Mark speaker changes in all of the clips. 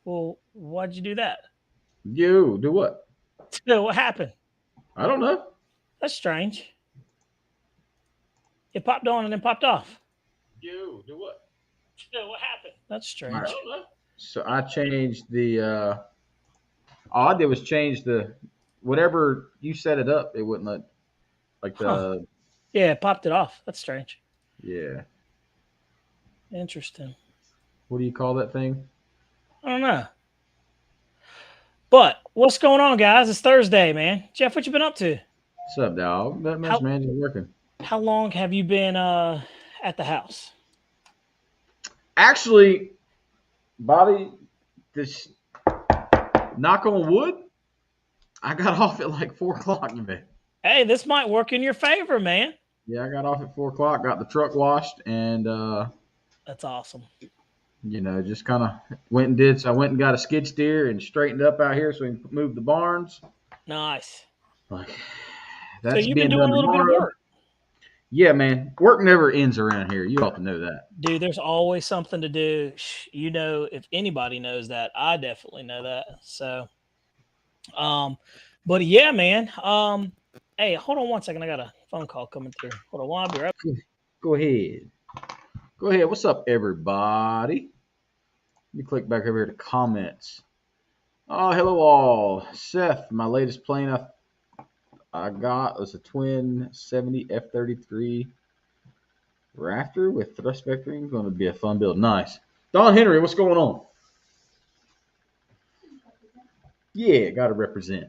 Speaker 1: Well, why'd you do that?
Speaker 2: You do what?
Speaker 1: What happened?
Speaker 2: I don't know.
Speaker 1: That's strange. It popped on and then popped off.
Speaker 2: You do what?
Speaker 1: What happened? That's
Speaker 2: I
Speaker 1: strange.
Speaker 2: don't know. So I changed the. All I did was change the whatever you set it up. It wouldn't let like
Speaker 1: Huh.
Speaker 2: the
Speaker 1: Yeah, it popped it off. That's strange.
Speaker 2: yeah.
Speaker 1: Interesting.
Speaker 2: What do you call that thing?
Speaker 1: I don't know. But what's going on, guys? It's Thursday, man. Jeff, what you been up to?
Speaker 2: What's up, dog? Not much,
Speaker 1: How
Speaker 2: man. Just working.
Speaker 1: how long have you been at the house?
Speaker 2: Actually, Bobby, this knock on wood. I got off at like 4 o'clock today.
Speaker 1: Hey, this might work in your favor, man.
Speaker 2: Yeah, I got off at 4 o'clock. Got the truck washed, and
Speaker 1: That's awesome.
Speaker 2: just kind of went and did. So I went and got a skid steer and straightened up out here so we can move the barns.
Speaker 1: Nice.
Speaker 2: Like
Speaker 1: So
Speaker 2: that's
Speaker 1: you've been
Speaker 2: being
Speaker 1: doing
Speaker 2: done
Speaker 1: a little bit of
Speaker 2: tomorrow.
Speaker 1: work.
Speaker 2: Yeah, man. Work never ends around here. You ought to know that.
Speaker 1: Dude, there's always something to do. You know, if anybody knows that, I definitely know that. So, um, but yeah, man. Hey, hold on one second. I got a phone call coming through. Hold on, I'll be right.
Speaker 2: Go ahead. Go ahead. What's up, everybody? Let me click back over here to comments. Oh, hello all. Seth, my latest plane I got was a twin 70 F-33 Raptor with thrust vectoring. Going to be a fun build. Nice. Don Henry, what's going on? Yeah, got to represent.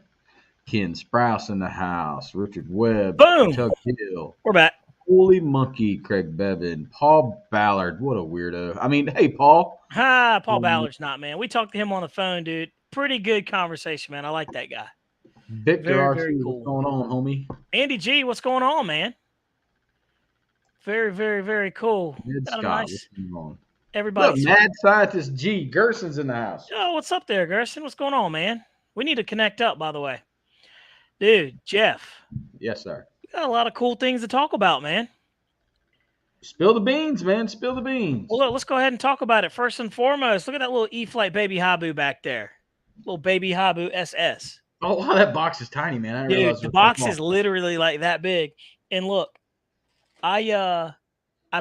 Speaker 2: Ken Sprouse in the house. Richard Webb.
Speaker 1: Boom.
Speaker 2: Tug Hill.
Speaker 1: We're back.
Speaker 2: Holy Monkey, Craig Bevan. Paul Ballard. What a weirdo. I mean, hey, Paul.
Speaker 1: Hi, Paul Ballard's not, man. We talked to him on the phone, dude. Pretty good conversation, man. I like that guy.
Speaker 2: Victor
Speaker 1: Very,
Speaker 2: RC,
Speaker 1: very
Speaker 2: what's
Speaker 1: cool.
Speaker 2: going on, homie?
Speaker 1: Andy G, what's going on, man? Very, very, very cool.
Speaker 2: Ned
Speaker 1: Got a
Speaker 2: Scott, what's
Speaker 1: nice
Speaker 2: going on? Look,
Speaker 1: everybody's.
Speaker 2: Mad Scientist G. Gerson's in the house.
Speaker 1: Oh, what's up there, Gerson? What's going on, man? We need to connect up, by the way. Dude, Jeff,
Speaker 2: Yes, sir.
Speaker 1: we got a lot of cool things to talk about, man.
Speaker 2: Spill the beans, man. Spill the beans.
Speaker 1: Well, look, let's go ahead and talk about it. First and foremost, look at that little E-Flight Baby Habu back there. Little Baby Habu SS.
Speaker 2: Oh, wow, that box is tiny, man. I didn't
Speaker 1: Dude,
Speaker 2: realize it
Speaker 1: the
Speaker 2: was so
Speaker 1: box
Speaker 2: small.
Speaker 1: is literally like that big. And look, I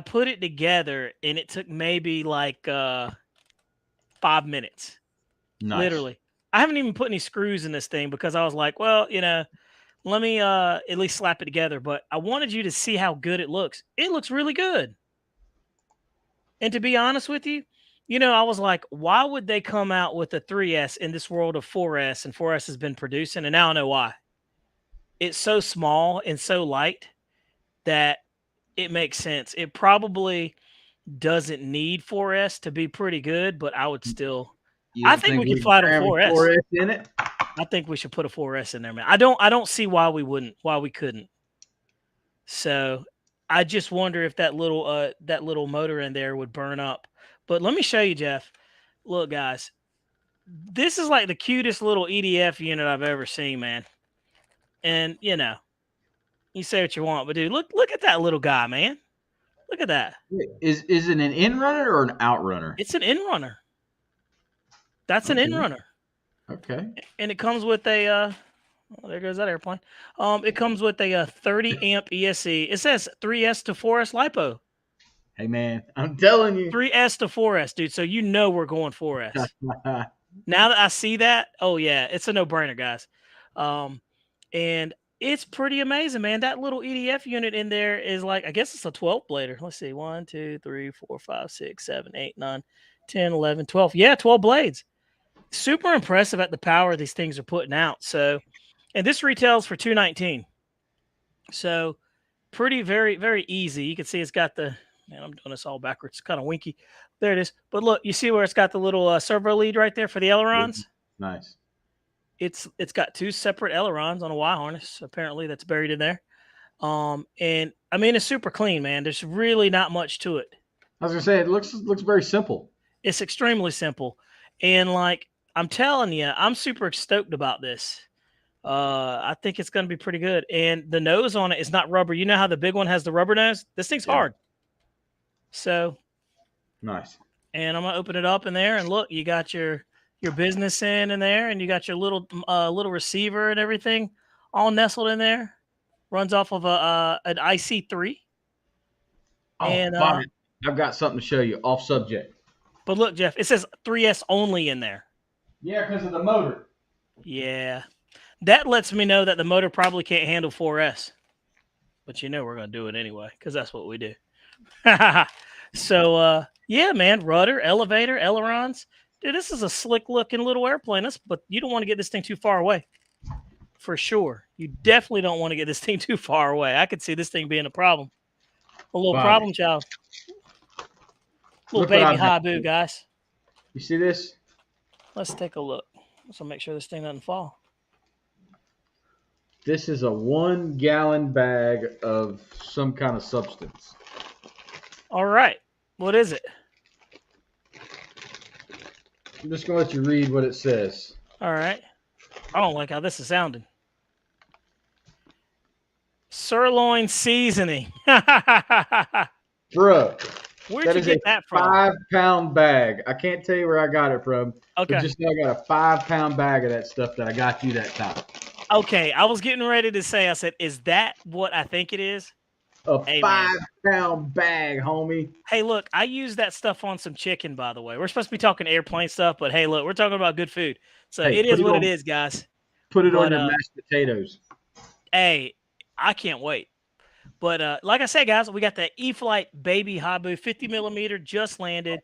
Speaker 1: put it together and it took maybe like 5 minutes.
Speaker 2: Nice.
Speaker 1: Literally. I haven't even put any screws in this thing because I was like, well, let me at least slap it together. But I wanted you to see how good it looks. It looks really good. And to be honest with you, I was like, why would they come out with a 3S in this world of 4S? And 4S has been producing, and now I know why. It's so small and so light that it makes sense. It probably doesn't need 4S to be pretty good, but I would still.
Speaker 2: You
Speaker 1: I
Speaker 2: don't
Speaker 1: think
Speaker 2: think
Speaker 1: we
Speaker 2: we
Speaker 1: could
Speaker 2: can
Speaker 1: fly to
Speaker 2: cram a
Speaker 1: 4S.
Speaker 2: 4S in it?
Speaker 1: I think we should put a 4S in there, man. I don't see why we couldn't. So I just wonder if that little motor in there would burn up. But let me show you, Jeff. Look, guys, this is like the cutest little EDF unit I've ever seen, man. And you say what you want, but dude, look at that little guy, man. Look at that.
Speaker 2: Is it an in runner or an out runner?
Speaker 1: It's an in runner. That's an in runner.
Speaker 2: Okay.
Speaker 1: And it comes with a there goes that airplane. It comes with a 30 amp ESC. It says 3S to 4S lipo.
Speaker 2: Hey man, I'm telling you.
Speaker 1: 3S to 4S, dude. So we're going 4S. Now that I see that, oh yeah, it's a no-brainer, guys. And it's pretty amazing, man. That little EDF unit in there is like, I guess it's a 12 blader. Let's see. 1, 2, 3, 4, 5, 6, 7, 8, 9, 10, 11, 12. Yeah, 12 blades. Super impressive at the power these things are putting out. So, and this retails for $219. So pretty, very, very easy. You can see it's got the, man, I'm doing this all backwards. It's kind of winky. There it is. But look, you see where it's got the little servo lead right there for the ailerons?
Speaker 2: Nice.
Speaker 1: It's got 2 separate ailerons on a Y harness. Apparently that's buried in there. And I mean, it's super clean, man. There's really not much to it.
Speaker 2: I was gonna say it looks very simple.
Speaker 1: It's extremely simple. And like, I'm telling you, I'm super stoked about this. I think it's going to be pretty good. And the nose on it is not rubber. You know how the big one has the rubber nose? This thing's hard. So
Speaker 2: nice.
Speaker 1: And I'm going to open it up in there and look, you got your your business in there, and you got your little receiver and everything all nestled in there. Runs off of an IC3.
Speaker 2: Oh,
Speaker 1: And
Speaker 2: Bobby, I've got something to show you. Off subject.
Speaker 1: but look, Jeff, it says 3S only in there.
Speaker 2: Yeah, because of the motor.
Speaker 1: Yeah. That lets me know that the motor probably can't handle 4S. But you know we're going to do it anyway because that's what we do. So, yeah, man, rudder, elevator, ailerons. Dude, this is a slick-looking little airplane. But you don't want to get this thing too far away. For sure. You definitely don't want to get this thing too far away. I could see this thing being a problem. A little
Speaker 2: Bobby,
Speaker 1: problem child. Little
Speaker 2: look what
Speaker 1: baby
Speaker 2: I've got.
Speaker 1: Habu, guys.
Speaker 2: You see this?
Speaker 1: Let's take a look. So make sure this thing doesn't fall.
Speaker 2: This is a 1 gallon bag of some kind of substance.
Speaker 1: All right. What is it?
Speaker 2: I'm just going to let you read what it says.
Speaker 1: All right. I don't like how this is sounding. Sirloin seasoning.
Speaker 2: Bro,
Speaker 1: Where'd you get that from?
Speaker 2: 5-pound bag. I can't tell you where I got it from.
Speaker 1: Okay.
Speaker 2: But just know I got a 5-pound bag of that stuff that I got you that time.
Speaker 1: Okay. I was getting ready to say, I said, is that what I think it is?
Speaker 2: A 5-pound bag, homie.
Speaker 1: Hey, look, I use that stuff on some chicken, by the way. We're supposed to be talking airplane stuff, but hey, look, we're talking about good food. So
Speaker 2: Hey,
Speaker 1: it is what it is, guys.
Speaker 2: Put it on your mashed potatoes.
Speaker 1: Hey, I can't wait. But like I said, guys, we got the E-Flight Baby Habu 50 millimeter just landed.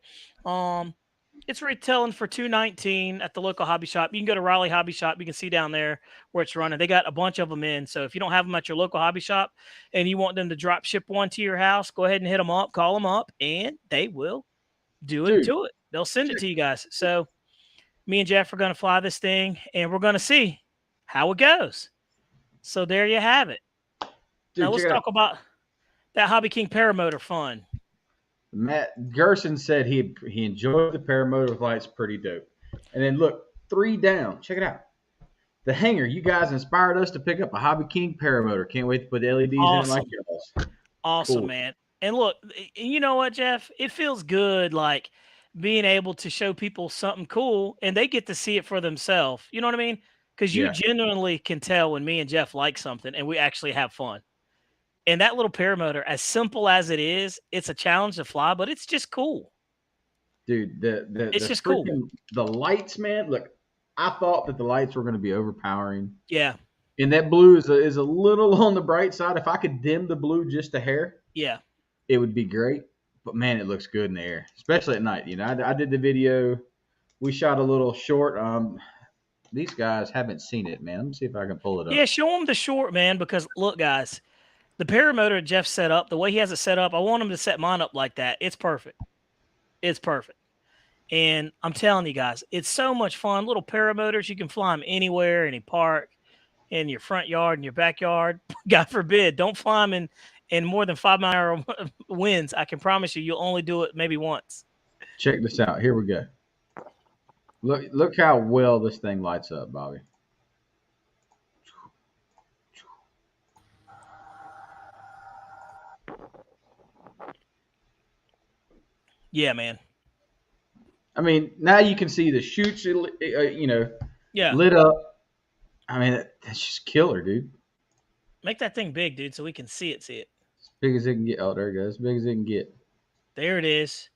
Speaker 1: It's retailing for $219 at the local hobby shop. You can go to Raleigh Hobby Shop. You can see down there where it's running. They got a bunch of them in. So if you don't have them at your local hobby shop and you want them to drop ship one to your house, go ahead and hit them up, call them up, and they will do it to it. They'll send it to you guys. So me and Jeff are going to fly this thing, and we're going to see how it goes. So there you have it. Now let's talk about that Hobby King paramotor fun.
Speaker 2: Matt Gerson said he enjoyed the paramotor with lights, pretty dope. And then look, 3 down. Check it out. The hanger. You guys inspired us to pick up a Hobby King paramotor. Can't wait to put LEDs in it like yours.
Speaker 1: Awesome, cool. Man. And look, you know what, Jeff? It feels good, like being able to show people something cool, and they get to see it for themselves. You know what I mean? Because you genuinely can tell when me and Jeff like something, and we actually have fun. And that little paramotor, as simple as it is, it's a challenge to fly, but it's just cool.
Speaker 2: Dude,
Speaker 1: it's just cool.
Speaker 2: The lights, man. Look, I thought that the lights were going to be overpowering.
Speaker 1: Yeah.
Speaker 2: And that blue is a little on the bright side. If I could dim the blue just a hair,
Speaker 1: yeah,
Speaker 2: it would be great. But man, it looks good in the air, especially at night. You know, I did the video. We shot a little short. These guys haven't seen it, man. Let me see if I can pull it up.
Speaker 1: Yeah, show them the short, man. Because look, guys. The paramotor Jeff set up, the way he has it set up, I want him to set mine up like that. It's perfect. It's perfect. And I'm telling you guys, it's so much fun. Little paramotors, you can fly them anywhere, any park, in your front yard, in your backyard. God forbid, don't fly them in more than 5-mile winds. I can promise you, you'll only do it maybe once.
Speaker 2: Check this out. Here we go. Look how well this thing lights up, Bobby.
Speaker 1: Yeah, man.
Speaker 2: I mean, now you can see the chutes, lit up. I mean, that's just killer, dude.
Speaker 1: Make that thing big, dude, so we can see it.
Speaker 2: As big as it can get. Oh, there it goes. As big as it can get.
Speaker 1: There it is.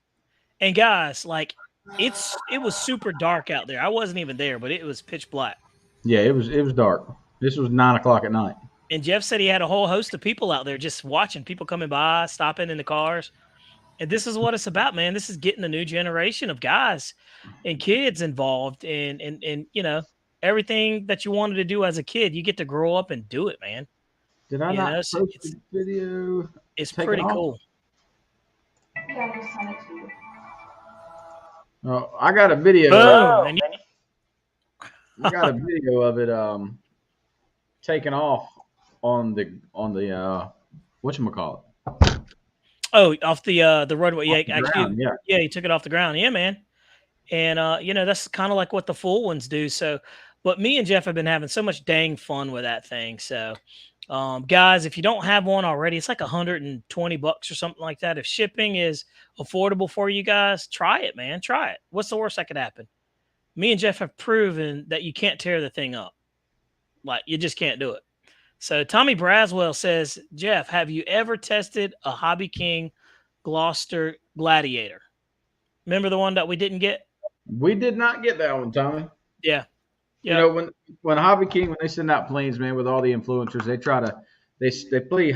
Speaker 1: And guys, like, it was super dark out there. I wasn't even there, but it was pitch black.
Speaker 2: Yeah, it was dark. This was 9 o'clock at night.
Speaker 1: And Jeff said he had a whole host of people out there just watching, people coming by, stopping in the cars. And this is what it's about, man. This is getting a new generation of guys and kids involved in you know, everything that you wanted to do as a kid. You get to grow up and do it, man.
Speaker 2: Did I not post the video?
Speaker 1: It's pretty cool.
Speaker 2: Oh, I got a video.
Speaker 1: Boom.
Speaker 2: I got a video of it taking off on the whatchamacallit.
Speaker 1: Oh, off the runway.
Speaker 2: Yeah,
Speaker 1: he took it off the ground. Yeah, man. And you know, that's kind of like what the full ones do. So, but me and Jeff have been having so much dang fun with that thing. So, guys, if you don't have one already, it's like $120 or something like that. If shipping is affordable for you guys, try it, man. Try it. What's the worst that could happen? Me and Jeff have proven that you can't tear the thing up. Like, you just can't do it. So Tommy Braswell says, Jeff, have you ever tested a Hobby King Gloucester Gladiator? Remember the one that we didn't get?
Speaker 2: We did not get that one, Tommy.
Speaker 1: Yeah.
Speaker 2: You
Speaker 1: Yep.
Speaker 2: know, when Hobby King, when they send out planes, man, with all the influencers, they try to they play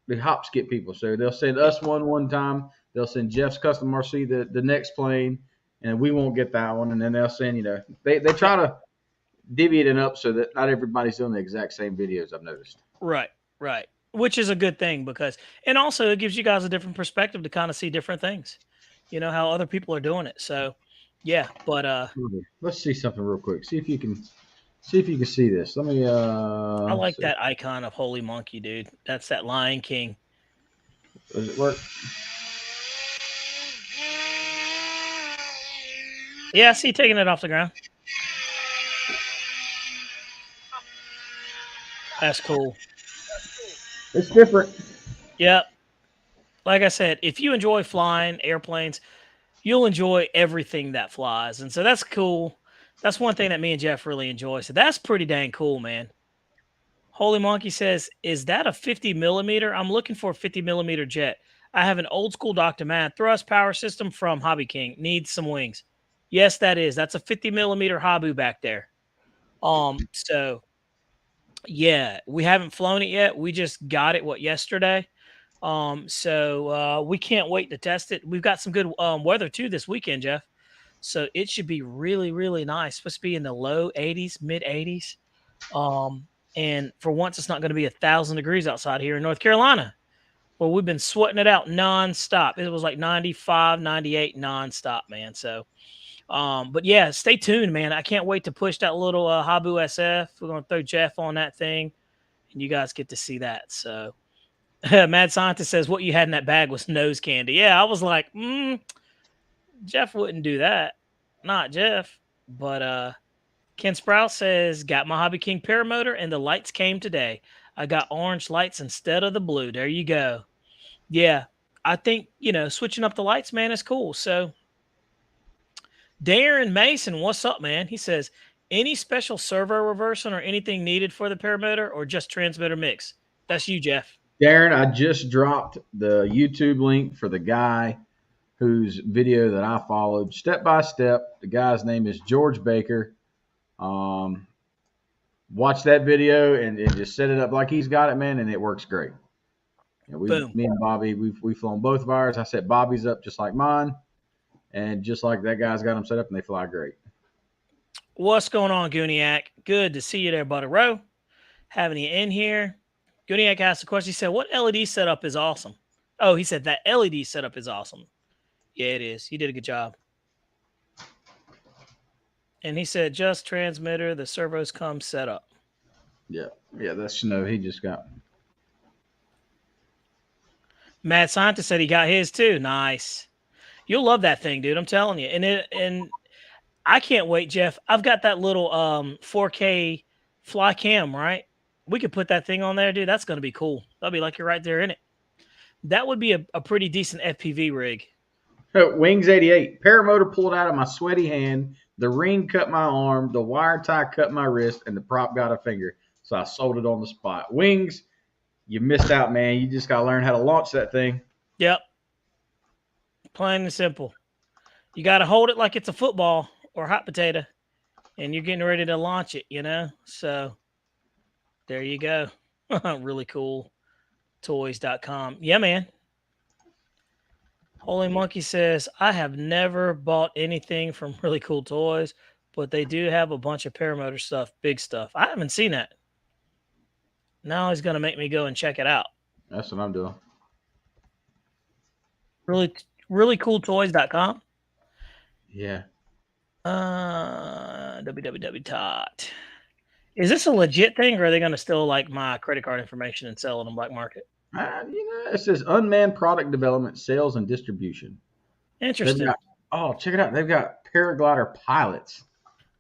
Speaker 2: they hop skip people. So they'll send us one time, they'll send Jeff's custom RC the next plane, and we won't get that one, and then they'll send, they
Speaker 1: Yep.
Speaker 2: try to divvy it up so that not everybody's doing the exact same videos. I've noticed.
Speaker 1: Right. Right. Which is a good thing because, and also it gives you guys a different perspective to kind of see different things, how other people are doing it. So, yeah. But
Speaker 2: Let's see something real quick. See if you can see this. Let me
Speaker 1: I
Speaker 2: let's
Speaker 1: like
Speaker 2: see.
Speaker 1: that icon of Holy Monkey, dude. That's that Lion King.
Speaker 2: Does it work?
Speaker 1: Yeah, I see taking it off the ground. That's cool.
Speaker 2: It's different.
Speaker 1: Yep. Like I said, if you enjoy flying airplanes, you'll enjoy everything that flies. And so that's cool. That's one thing that me and Jeff really enjoy. So that's pretty dang cool, man. Holy Monkey says, is that a 50 millimeter? I'm looking for a 50 millimeter jet. I have an old school Dr. Matt thrust power system from Hobby King. Needs some wings. Yes, that is. That's a 50 millimeter Habu back there. So yeah, we haven't flown it yet. We just got it yesterday. So we can't wait to test it. We've got some good weather too this weekend, Jeff. So it should be really, really nice. Supposed to be in the low 80s, mid 80s. And for once, it's not going to be 1,000 degrees outside here in North Carolina. Well, we've been sweating it out nonstop. It was like 95, 98 nonstop, man. So, but yeah, stay tuned, man. I can't wait to push that little Habu SF. We're going to throw Jeff on that thing, and you guys get to see that. So, Mad Scientist says what you had in that bag was nose candy. Yeah, I was like, Jeff wouldn't do that. Not Jeff. But Ken Sprouse says, got my Hobby King paramotor and the lights came today. I got orange lights instead of the blue. There you go. Yeah, I think, switching up the lights, man, is cool. So Darren Mason, what's up, man? He says, any special servo reversing or anything needed for the paramotor or just transmitter mix? That's you, Jeff.
Speaker 2: Darren, I just dropped the YouTube link for the guy whose video that I followed step by step. The guy's name is George Baker. Um, Watch that video and just set it up like he's got it, man, and it works great.
Speaker 1: Boom.
Speaker 2: Me and Bobby, we've flown both of ours. I set Bobby's up just like mine, and just like that guy's got them set up, and they fly great.
Speaker 1: What's going on, Gooniac? Good to see you there, Buddy Row. Having you in here. Gooniac asked a question. He said, what LED setup is awesome? Oh, he said that LED setup is awesome. Yeah, it is. You did a good job. And he said, just transmitter, the servos come set up.
Speaker 2: Yeah, that's no. He just got.
Speaker 1: Mad Scientist said he got his too. Nice. You'll love that thing, dude. I'm telling you. And I can't wait, Jeff. I've got that little 4K fly cam, right? We could put that thing on there, dude. That's going to be cool. That'll be like you're right there in it. That would be a pretty decent FPV rig.
Speaker 2: Wings 88. Paramotor pulled out of my sweaty hand. The ring cut my arm. The wire tie cut my wrist. And the prop got a finger. So I sold it on the spot. Wings, you missed out, man. You just got to learn how to launch that thing.
Speaker 1: Yep. Plain and simple. You got to hold it like it's a football or a hot potato. And you're getting ready to launch it, So there you go. Really cool. Toys.com. Yeah, man. Holy Monkey says, I have never bought anything from Really Cool Toys, but they do have a bunch of paramotor stuff, big stuff. I haven't seen that. Now he's going to make me go and check it out.
Speaker 2: That's what I'm doing.
Speaker 1: Really cool toys.com.
Speaker 2: Yeah.
Speaker 1: www. Tot. Is this a legit thing, or are they going to steal like my credit card information and sell it on black market?
Speaker 2: It says unmanned product development, sales, and distribution.
Speaker 1: Interesting.
Speaker 2: Check it out. They've got paraglider pilots.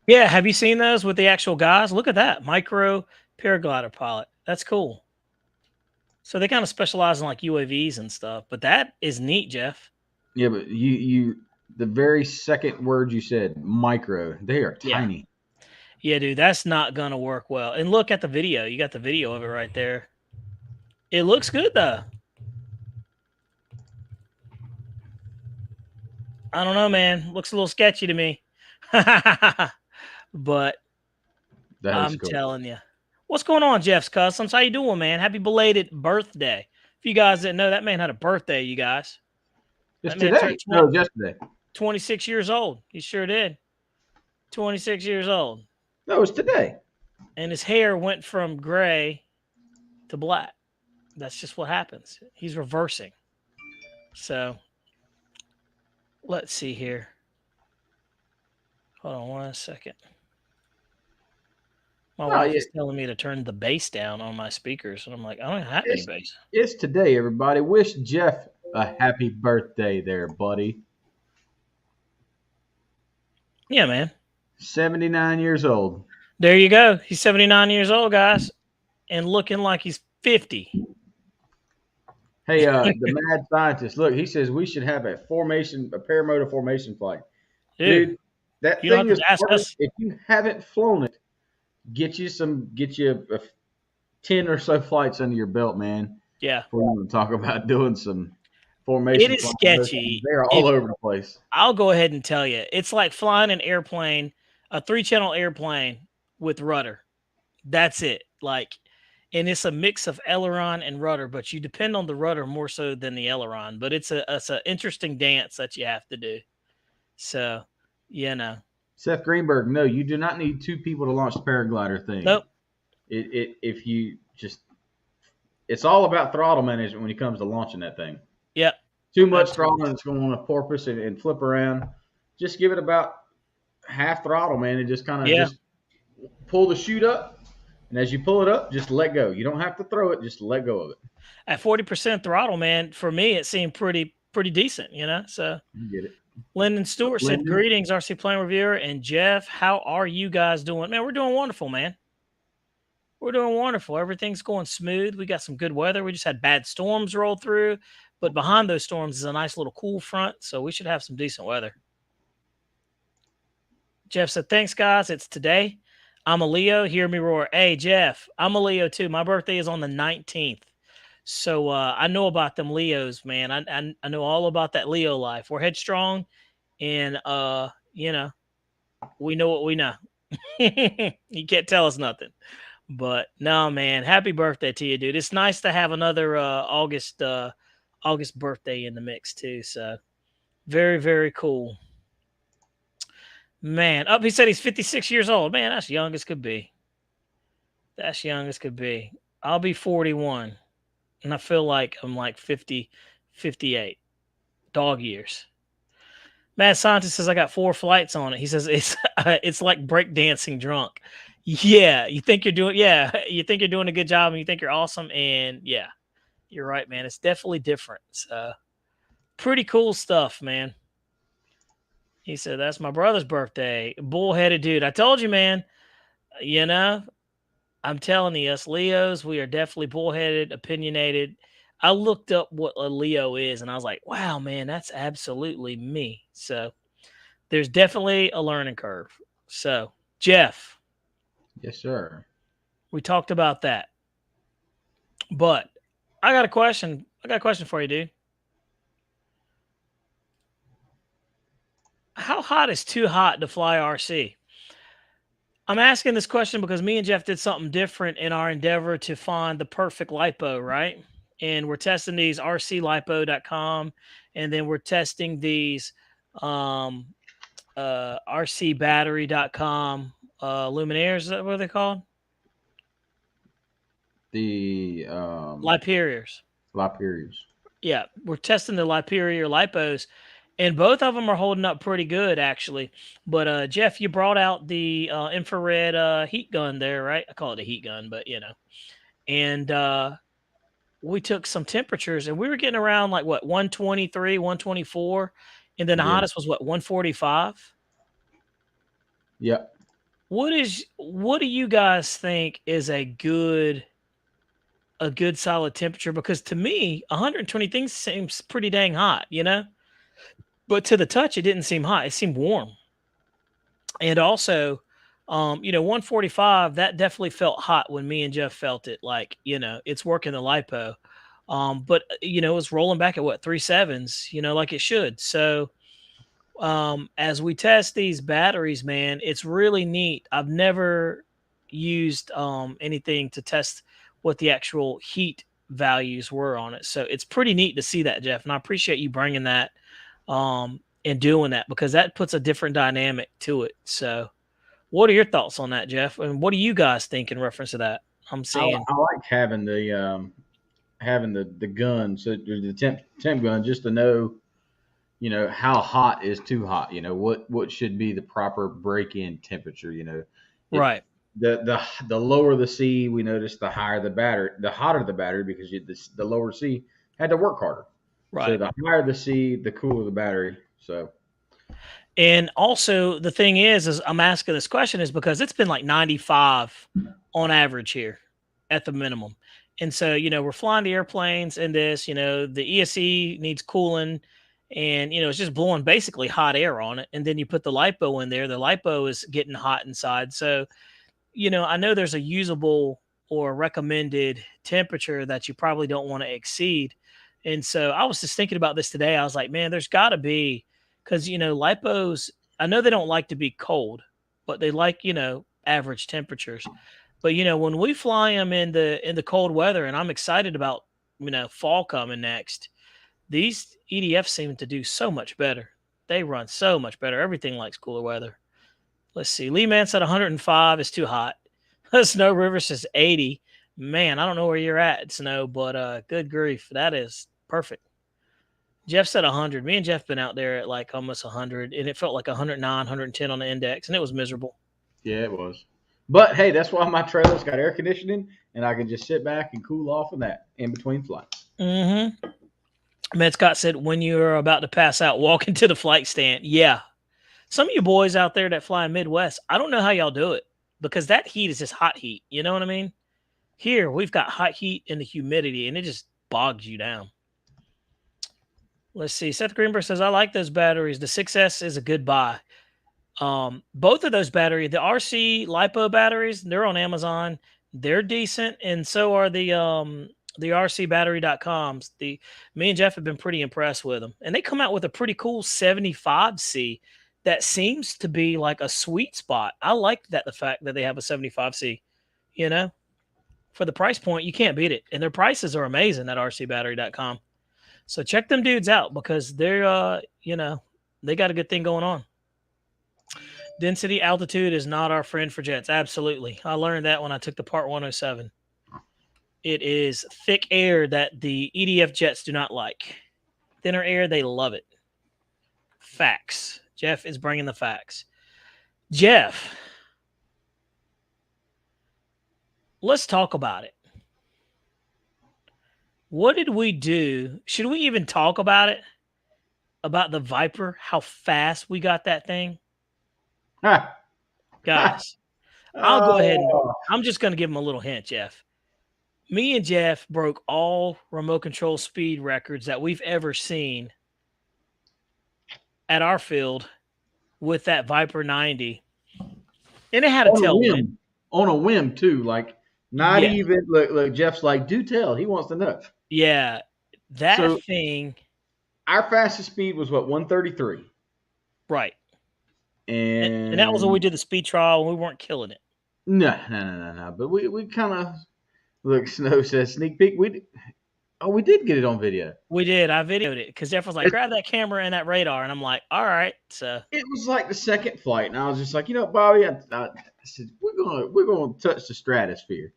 Speaker 1: Yeah, have you seen those with the actual guys? Look at that. Micro paraglider pilot. That's cool. So they kind of specialize in like UAVs and stuff, but that is neat, Jeff.
Speaker 2: Yeah, but you the very second word you said, micro. They are
Speaker 1: Yeah.
Speaker 2: tiny.
Speaker 1: Yeah, dude, that's not gonna work well. And look at the video. You got the video of it right there. It looks good though. I don't know, man. Looks a little sketchy to me. But
Speaker 2: That is
Speaker 1: I'm
Speaker 2: cool.
Speaker 1: telling you. What's going on, Jeff's Customs? How you doing, man? Happy belated birthday. If you guys didn't know, that man had a birthday, you guys.
Speaker 2: It's
Speaker 1: That man turned
Speaker 2: today. No, it's yesterday.
Speaker 1: 26 years old. He sure did. 26 years old.
Speaker 2: No, it's today.
Speaker 1: And his hair went from gray to black. That's just what happens. He's reversing. So let's see here. Hold on 1 second. My wife is telling me to turn the bass down on my speakers, and I'm like, I don't have any bass.
Speaker 2: It's today, everybody. Wish Jeff a happy birthday there, buddy.
Speaker 1: Yeah, man.
Speaker 2: 79 years old.
Speaker 1: There you go. He's 79 years old, guys, and looking like he's 50.
Speaker 2: Hey, the mad scientist. Look, he says we should have a paramotor formation flight. Dude, that
Speaker 1: you don't
Speaker 2: thing
Speaker 1: have
Speaker 2: is
Speaker 1: to ask us.
Speaker 2: If you haven't flown it, get you 10 or so flights under your belt, man.
Speaker 1: Yeah.
Speaker 2: Before you want to talk about doing some formation.
Speaker 1: It is sketchy.
Speaker 2: They're all over the place.
Speaker 1: I'll go ahead and tell you. It's like flying an airplane, a 3-channel airplane with rudder. That's it. And it's a mix of aileron and rudder, but you depend on the rudder more so than the aileron. But it's an interesting dance that you have to do. So,
Speaker 2: Seth Greenberg, no, you do not need 2 people to launch the paraglider thing.
Speaker 1: Nope.
Speaker 2: If you just, it's all about throttle management when it comes to launching that thing.
Speaker 1: Yep.
Speaker 2: Too much throttle and it's going to want to porpoise and flip around. Just give it about half throttle, man, and just kind of just pull the chute up. And as you pull it up, just let go. You don't have to throw it; just let go of it.
Speaker 1: At 40% throttle, man, for me it seemed pretty decent, So
Speaker 2: You get it.
Speaker 1: Lyndon Stewart said, "Greetings, Rcplanereviewer and Jeff. How are you guys doing? Man, we're doing wonderful, man. We're doing wonderful. Everything's going smooth. We got some good weather. We just had bad storms roll through, but behind those storms is a nice little cool front, so we should have some decent weather." Jeff said, "Thanks, guys. It's today. I'm a Leo. Hear me roar." Hey, Jeff, I'm a Leo too. My birthday is on the 19th. So I know about them Leos, man. I know all about that Leo life. We're headstrong, and we know what we know. You can't tell us nothing. But no, man, happy birthday to you, dude. It's nice to have another August birthday in the mix too. So very, very cool. Man, he said he's 56 years old. Man, that's young as could be. That's young as could be. I'll be 41. And I feel like I'm like 50, 58. Dog years. Mad Scientist says I got 4 flights on it. He says it's like breakdancing drunk. Yeah, you think you're doing a good job and you think you're awesome. And yeah, you're right, man. It's definitely different. So pretty cool stuff, man. He said, that's my brother's birthday. Bullheaded dude. I told you, man. I'm telling you, us Leos, we are definitely bullheaded, opinionated. I looked up what a Leo is, and I was like, wow, man, that's absolutely me. So there's definitely a learning curve. So, Jeff.
Speaker 2: Yes, sir.
Speaker 1: We talked about that. But I got a question. For you, dude. How hot is too hot to fly RC? I'm asking this question because me and Jeff did something different in our endeavor to find the perfect lipo, right? And we're testing these rclipo.com, and then we're testing these rcbattery.com luminaires. Is that what they're called?
Speaker 2: The
Speaker 1: Liperiors. Yeah, we're testing the Liperior lipos, and both of them are holding up pretty good, actually. But Jeff, you brought out the infrared heat gun there, right? I call it a heat gun, but and we took some temperatures, and we were getting around like what 123, 124, and then the hottest was what 145.
Speaker 2: Yep.
Speaker 1: What do you guys think is a good solid temperature? Because to me, 120 things seems pretty dang hot, but to the touch, it didn't seem hot. It seemed warm. And also, 145, that definitely felt hot when me and Jeff felt it. Like, it's working the lipo. But it was rolling back at what, 3.7s, like it should. So as we test these batteries, man, it's really neat. I've never used anything to test what the actual heat values were on it. So it's pretty neat to see that, Jeff. And I appreciate you bringing that and doing that, because that puts a different dynamic to it. So what are your thoughts on that, Jeff? And what do you guys think in reference to that? I'm seeing.
Speaker 2: I like having the gun, so the temp gun, just to know, how hot is too hot. What should be the proper break-in temperature. It
Speaker 1: Right,
Speaker 2: the lower the C, we notice the higher the battery, the hotter the battery, because the lower C had to work harder. So
Speaker 1: right.
Speaker 2: the higher the C, the cooler the battery. So
Speaker 1: And also the thing is I'm asking this question is because it's been like 95 on average here at the minimum. And so, we're flying the airplanes and this, the ESC needs cooling, and, it's just blowing basically hot air on it. And then you put the lipo in there, the lipo is getting hot inside. So, I know there's a usable or recommended temperature that you probably don't want to exceed. And so I was just thinking about this today. I was like, man, there's got to be, because, lipos, I know they don't like to be cold, but they like, average temperatures. But, when we fly them in the cold weather, and I'm excited about, fall coming next, these EDFs seem to do so much better. They run so much better. Everything likes cooler weather. Let's see. Lee Man said 105 is too hot. Snow River says 80. Man, I don't know where you're at, Snow, but good grief. That is perfect. Jeff said 100. Me and Jeff been out there at like almost 100, and it felt like 109, 110 on the index, and it was miserable.
Speaker 2: yeah, it was. But hey, that's why my trailer's got air conditioning, and I can just sit back and cool off in that in between flights.
Speaker 1: Mm-hmm. Man, Scott said, when you're about to pass out, walk into the flight stand. Yeah. Some of you boys out there that fly in Midwest, I don't know how y'all do it, because that heat is just hot heat. You know what I mean? Here, we've got hot heat and the humidity, and it just bogs you down. Let's see. Seth Greenberg says, I like those batteries. The 6S is a good buy. Both of those batteries, the RC LiPo batteries, they're on Amazon. They're decent, and so are the rcbattery.coms. Me and Jeff have been pretty impressed with them. And they come out with a pretty cool 75C that seems to be like a sweet spot. I like that, the fact that they have a 75C, for the price point, you can't beat it. And their prices are amazing at rcbattery.com. So check them dudes out, because they're they got a good thing going on. Density altitude is not our friend for jets. Absolutely. I learned that when I took the Part 107. It is thick air that the EDF jets do not like. Thinner air, they love it. Facts. Jeff is bringing the facts. Jeff, let's talk about it. What did we do? Should we even talk about it? About the Viper, how fast we got that thing? Guys, I'll go ahead and
Speaker 2: Oh,
Speaker 1: I'm just going to give him a little hint, Jeff. Me and Jeff broke all remote control speed records that we've ever seen at our field with that Viper 90. And it had a
Speaker 2: on a
Speaker 1: tailwind.
Speaker 2: whim, on a whim too. Like not
Speaker 1: Yeah.
Speaker 2: even look. Jeff's like, do tell. He wants to know.
Speaker 1: Yeah. That
Speaker 2: So
Speaker 1: thing,
Speaker 2: our fastest speed was what, 133,
Speaker 1: right. And that was when we
Speaker 2: and
Speaker 1: did the speed trial and we weren't killing it.
Speaker 2: no. But we kind of look. Snow says sneak peek. We did get it on video.
Speaker 1: We did. I videoed it because Jeff was like, grab that camera and that radar. And I'm like, all right. So
Speaker 2: It was like the second flight, and I was just like, Bobby, I said we're gonna touch the stratosphere.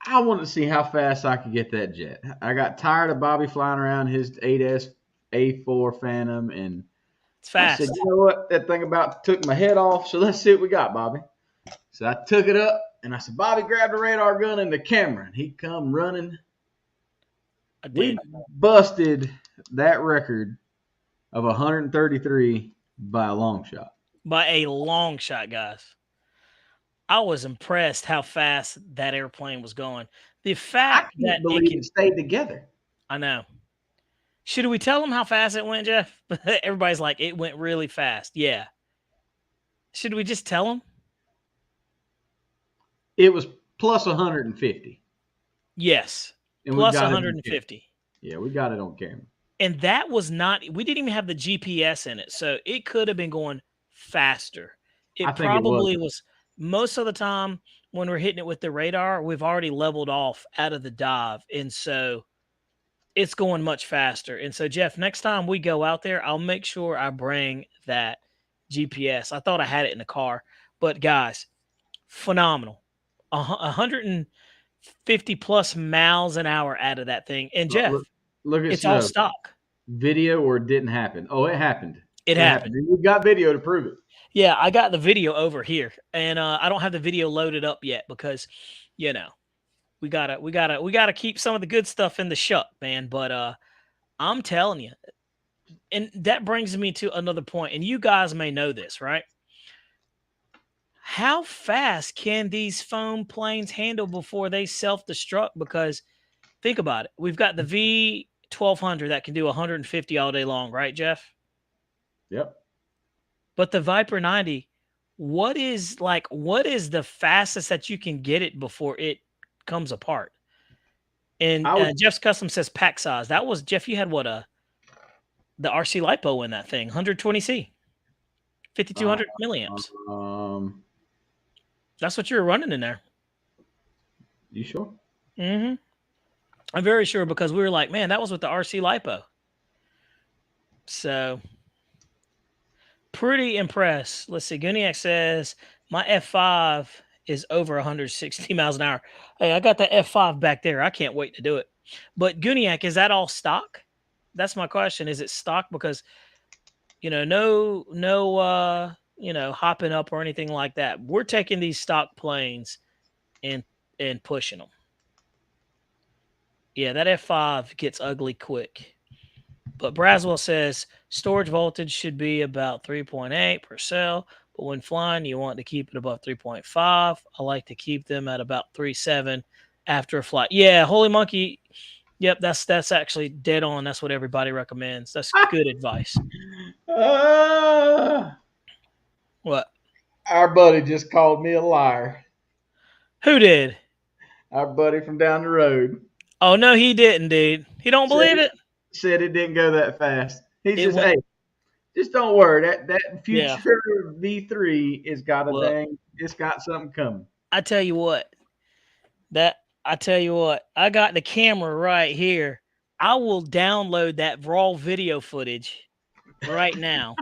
Speaker 2: I wanted to see how fast I could get that jet. I got tired of Bobby flying around his 8S A4 Phantom, and
Speaker 1: it's
Speaker 2: I said,
Speaker 1: fast.
Speaker 2: you know what? That thing about took my head off. So let's see what we got, Bobby. So I took it up, and I said, Bobby, grab the radar gun and the camera, and he come running.
Speaker 1: I did.
Speaker 2: We busted that record of 133 by a long shot.
Speaker 1: By a long shot, guys. I was impressed how fast that airplane was going. The
Speaker 2: I
Speaker 1: fact that
Speaker 2: can't
Speaker 1: it
Speaker 2: believe
Speaker 1: can,
Speaker 2: it stayed together.
Speaker 1: I know. Should we tell them how fast it went, Jeff? Everybody's like, it went really fast. Yeah. Should we just tell them?
Speaker 2: It was plus 150,
Speaker 1: Yes.
Speaker 2: and we've
Speaker 1: Plus
Speaker 2: got it on camera.
Speaker 1: 150.
Speaker 2: Yeah, we got it on camera.
Speaker 1: And that was not, we didn't even have the GPS in it. So it could have been going faster.
Speaker 2: I
Speaker 1: It
Speaker 2: think it was.
Speaker 1: probably was. Most of the time when we're hitting it with the radar, we've already leveled off out of the dive. And so it's going much faster. And so, Jeff, next time we go out there, I'll make sure I bring that GPS. I thought I had it in the car, but guys, phenomenal. 150 plus miles an hour out of that thing. And Jeff,
Speaker 2: Look at
Speaker 1: it's all
Speaker 2: Snow.
Speaker 1: stock.
Speaker 2: Video or it didn't happen? Oh, it happened.
Speaker 1: It happened.
Speaker 2: We've got video to prove it.
Speaker 1: Yeah, I got the video over here, and I don't have the video loaded up yet because, you know, we gotta keep some of the good stuff in the shuck, man. But I'm telling you, and that brings me to another point, and you guys may know this, right? How fast can these foam planes handle before they self-destruct? Because think about it. We've got the V1200 that can do 150 all day long, right, Jeff?
Speaker 2: Yep.
Speaker 1: But the Viper 90, what is the fastest that you can get it before it comes apart? And Jeff's Custom says pack size. That was Jeff. You had what the RC LiPo in that thing, 120C, 5200 milliamps. That's what you were running in there.
Speaker 2: You sure?
Speaker 1: Mm-hmm. I'm very sure because we were like, man, that was with the RC LiPo. So pretty impressed. Let's see. Guniac says my F5 is over 160 miles an hour. Hey, I got the F5 back there. I can't wait to do it. But Guniac, is that all stock? That's my question. Is it stock? Because, no, hopping up or anything like that. We're taking these stock planes and pushing them. Yeah, that F5 gets ugly quick. But Braswell says storage voltage should be about 3.8 per cell, but when flying, you want to keep it above 3.5. I like to keep them at about 3.7 after a flight. Yeah, Holy Monkey. Yep, that's actually dead on. That's what everybody recommends. That's good advice. What?
Speaker 2: Our buddy just called me a liar.
Speaker 1: Who did?
Speaker 2: Our buddy from down the road.
Speaker 1: Oh, no, he didn't, dude. He don't believe it?
Speaker 2: Said it didn't go that fast. He says, hey, just don't worry. That future V3 is got a dang, it's got something coming.
Speaker 1: I tell you what, I got the camera right here. I will download that raw video footage right now.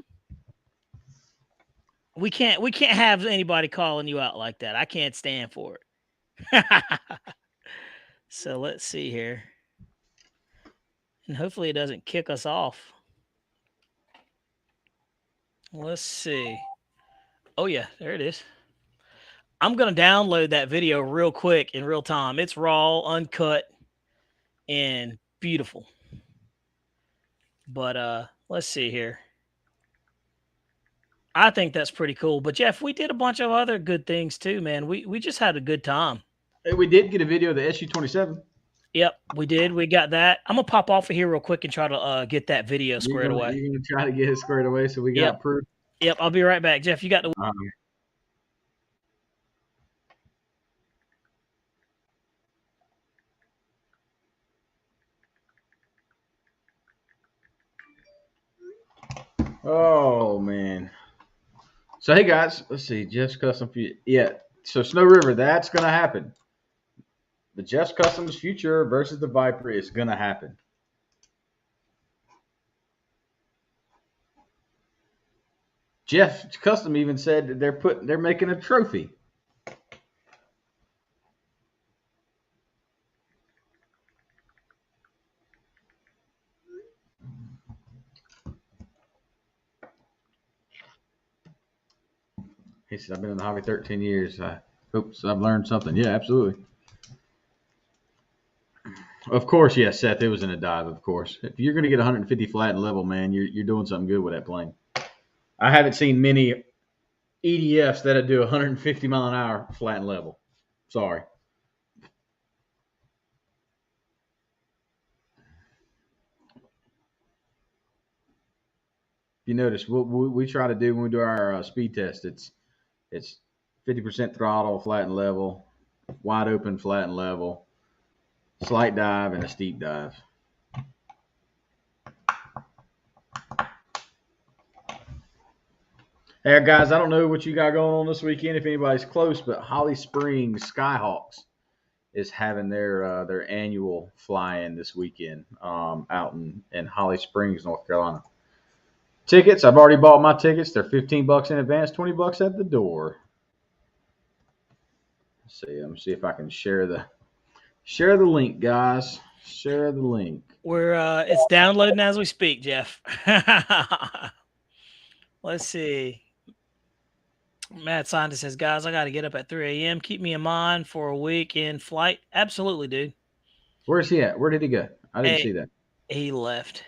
Speaker 1: We can't have anybody calling you out like that. I can't stand for it. So let's see here. And hopefully it doesn't kick us off. Let's see. Oh yeah, there it is. I'm going to download that video real quick in real time. It's raw, uncut, and beautiful. But let's see here. I think that's pretty cool. But Jeff, we did a bunch of other good things too, man. We just had a good time.
Speaker 2: Hey, we did get a video of the SU-27.
Speaker 1: Yep, we did. We got that. I'm gonna pop off of here real quick and try to get that video squared away.
Speaker 2: You're gonna try to get it squared away so we got proof.
Speaker 1: Yep, I'll be right back. Jeff, you got the.
Speaker 2: Oh man. So hey guys, let's see. Jeff's Custom. Yeah. So Snow River, that's gonna happen. The Jeff's Customs Future versus the Viper is gonna happen. Jeff Custom even said that they're making a trophy. He said, I've been in the hobby 13 years. I hope I've learned something. Yeah, absolutely. Of course, yes, Seth, it was in a dive, of course. If you're going to get 150 flat and level, man, you're doing something good with that plane. I haven't seen many EDFs that'll do 150 mile an hour flat and level. Sorry. you notice, we try to do when we do our speed test. It's 50% throttle, flat and level, wide open, flat and level, slight dive, and a steep dive. Hey guys, I don't know what you got going on this weekend if anybody's close, but Holly Springs Skyhawks is having their annual fly-in this weekend out in Holly Springs, North Carolina. Tickets, I've already bought my tickets. They're $15 in advance, $20 at the door. Let's see, let me see if I can share the link, guys. Share the link.
Speaker 1: It's downloading as we speak, Jeff. Let's see. Matt Sonda says, guys, I got to get up at 3 a.m. Keep me in mind for a week in flight. Absolutely, dude.
Speaker 2: Where's he at? Where did he go? I didn't see that.
Speaker 1: He left.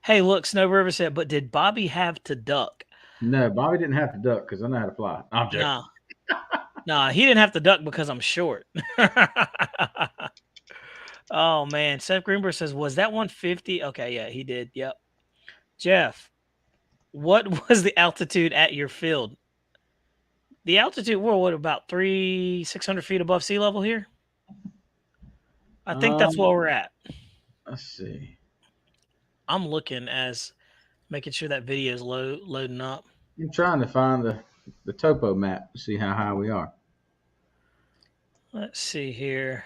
Speaker 1: Hey, look, Snow River said, but did Bobby have to duck?
Speaker 2: No, Bobby didn't have to duck because I know how to fly. I'm joking.
Speaker 1: Nah, he didn't have to duck because I'm short. Oh, man. Seth Greenberg says, was that 150? Okay, yeah, he did. Yep. Jeff, what was the altitude at your field? The altitude, we're what, about 600 feet above sea level here? I think that's where we're at.
Speaker 2: Let's see.
Speaker 1: I'm looking making sure that video is loading up.
Speaker 2: I'm trying to find the topo map to see how high we are.
Speaker 1: Let's see here.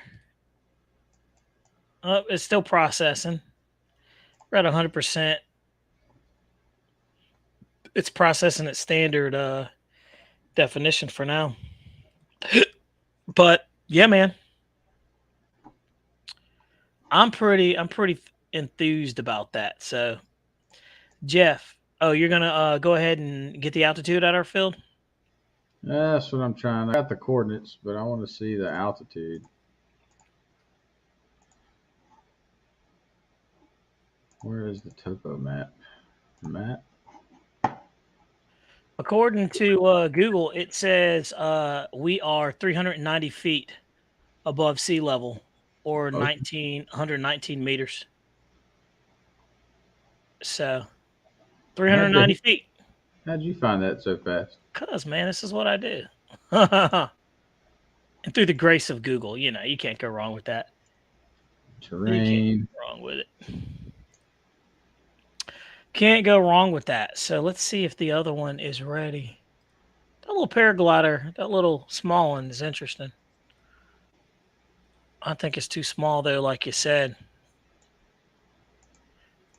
Speaker 1: Oh, it's still processing. We're at 100%. It's processing at standard definition for now. But yeah, man, I'm pretty enthused about that. So, Jeff, you're gonna go ahead and get the altitude at our field.
Speaker 2: That's what I'm trying. I got the coordinates, but I want to see the altitude. Where is the topo map?
Speaker 1: According to Google, it says we are 390 feet above sea level, or 119 meters. So 390 feet.
Speaker 2: How'd you find that so fast?
Speaker 1: Cause man, this is what I do. And through the grace of Google, you can't go wrong with that.
Speaker 2: Terrain.
Speaker 1: You can't go wrong with it. Can't go wrong with that. So let's see if the other one is ready. That little paraglider, that little small one is interesting. I think it's too small though, like you said.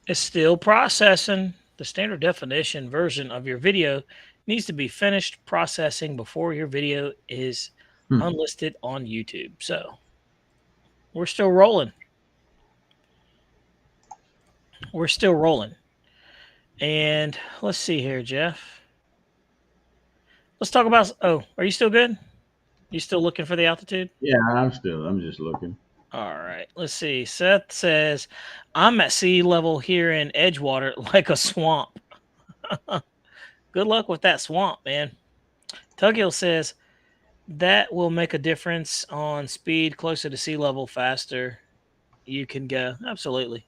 Speaker 1: It's still processing. The standard definition version of your video needs to be finished processing before your video is unlisted on YouTube. So we're still rolling. We're still rolling. And let's see here, Jeff. Let's talk about. Oh, are you still good? You still looking for the altitude?
Speaker 2: Yeah, I'm just looking.
Speaker 1: All right. Let's see. Seth says, I'm at sea level here in Edgewater like a swamp. Good luck with that swamp, man. Tuggill says, that will make a difference on speed closer to sea level faster. You can go. Absolutely.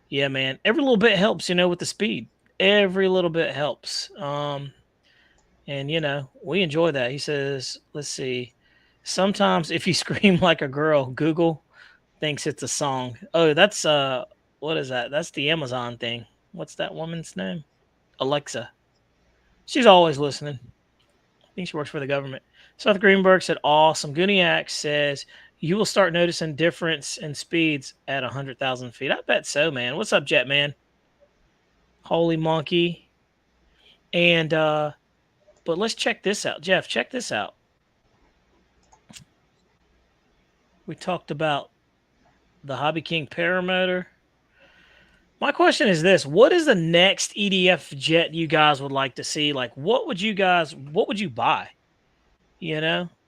Speaker 1: Yeah, man. Every little bit helps, with the speed. Every little bit helps. And we enjoy that. He says, let's see. Sometimes if you scream like a girl, Google thinks it's a song. Oh, that's what is that? That's the Amazon thing. What's that woman's name? Alexa. She's always listening. I think she works for the government. Seth Greenberg said, awesome. Gooniac says, you will start noticing difference in speeds at 100,000 feet. I bet so, man. What's up, Jet Man? Holy monkey. And, but let's check this out. Jeff, check this out. We talked about the Hobby King paramotor. My question is this. What is the next EDF jet you guys would like to see? Like, what would you buy?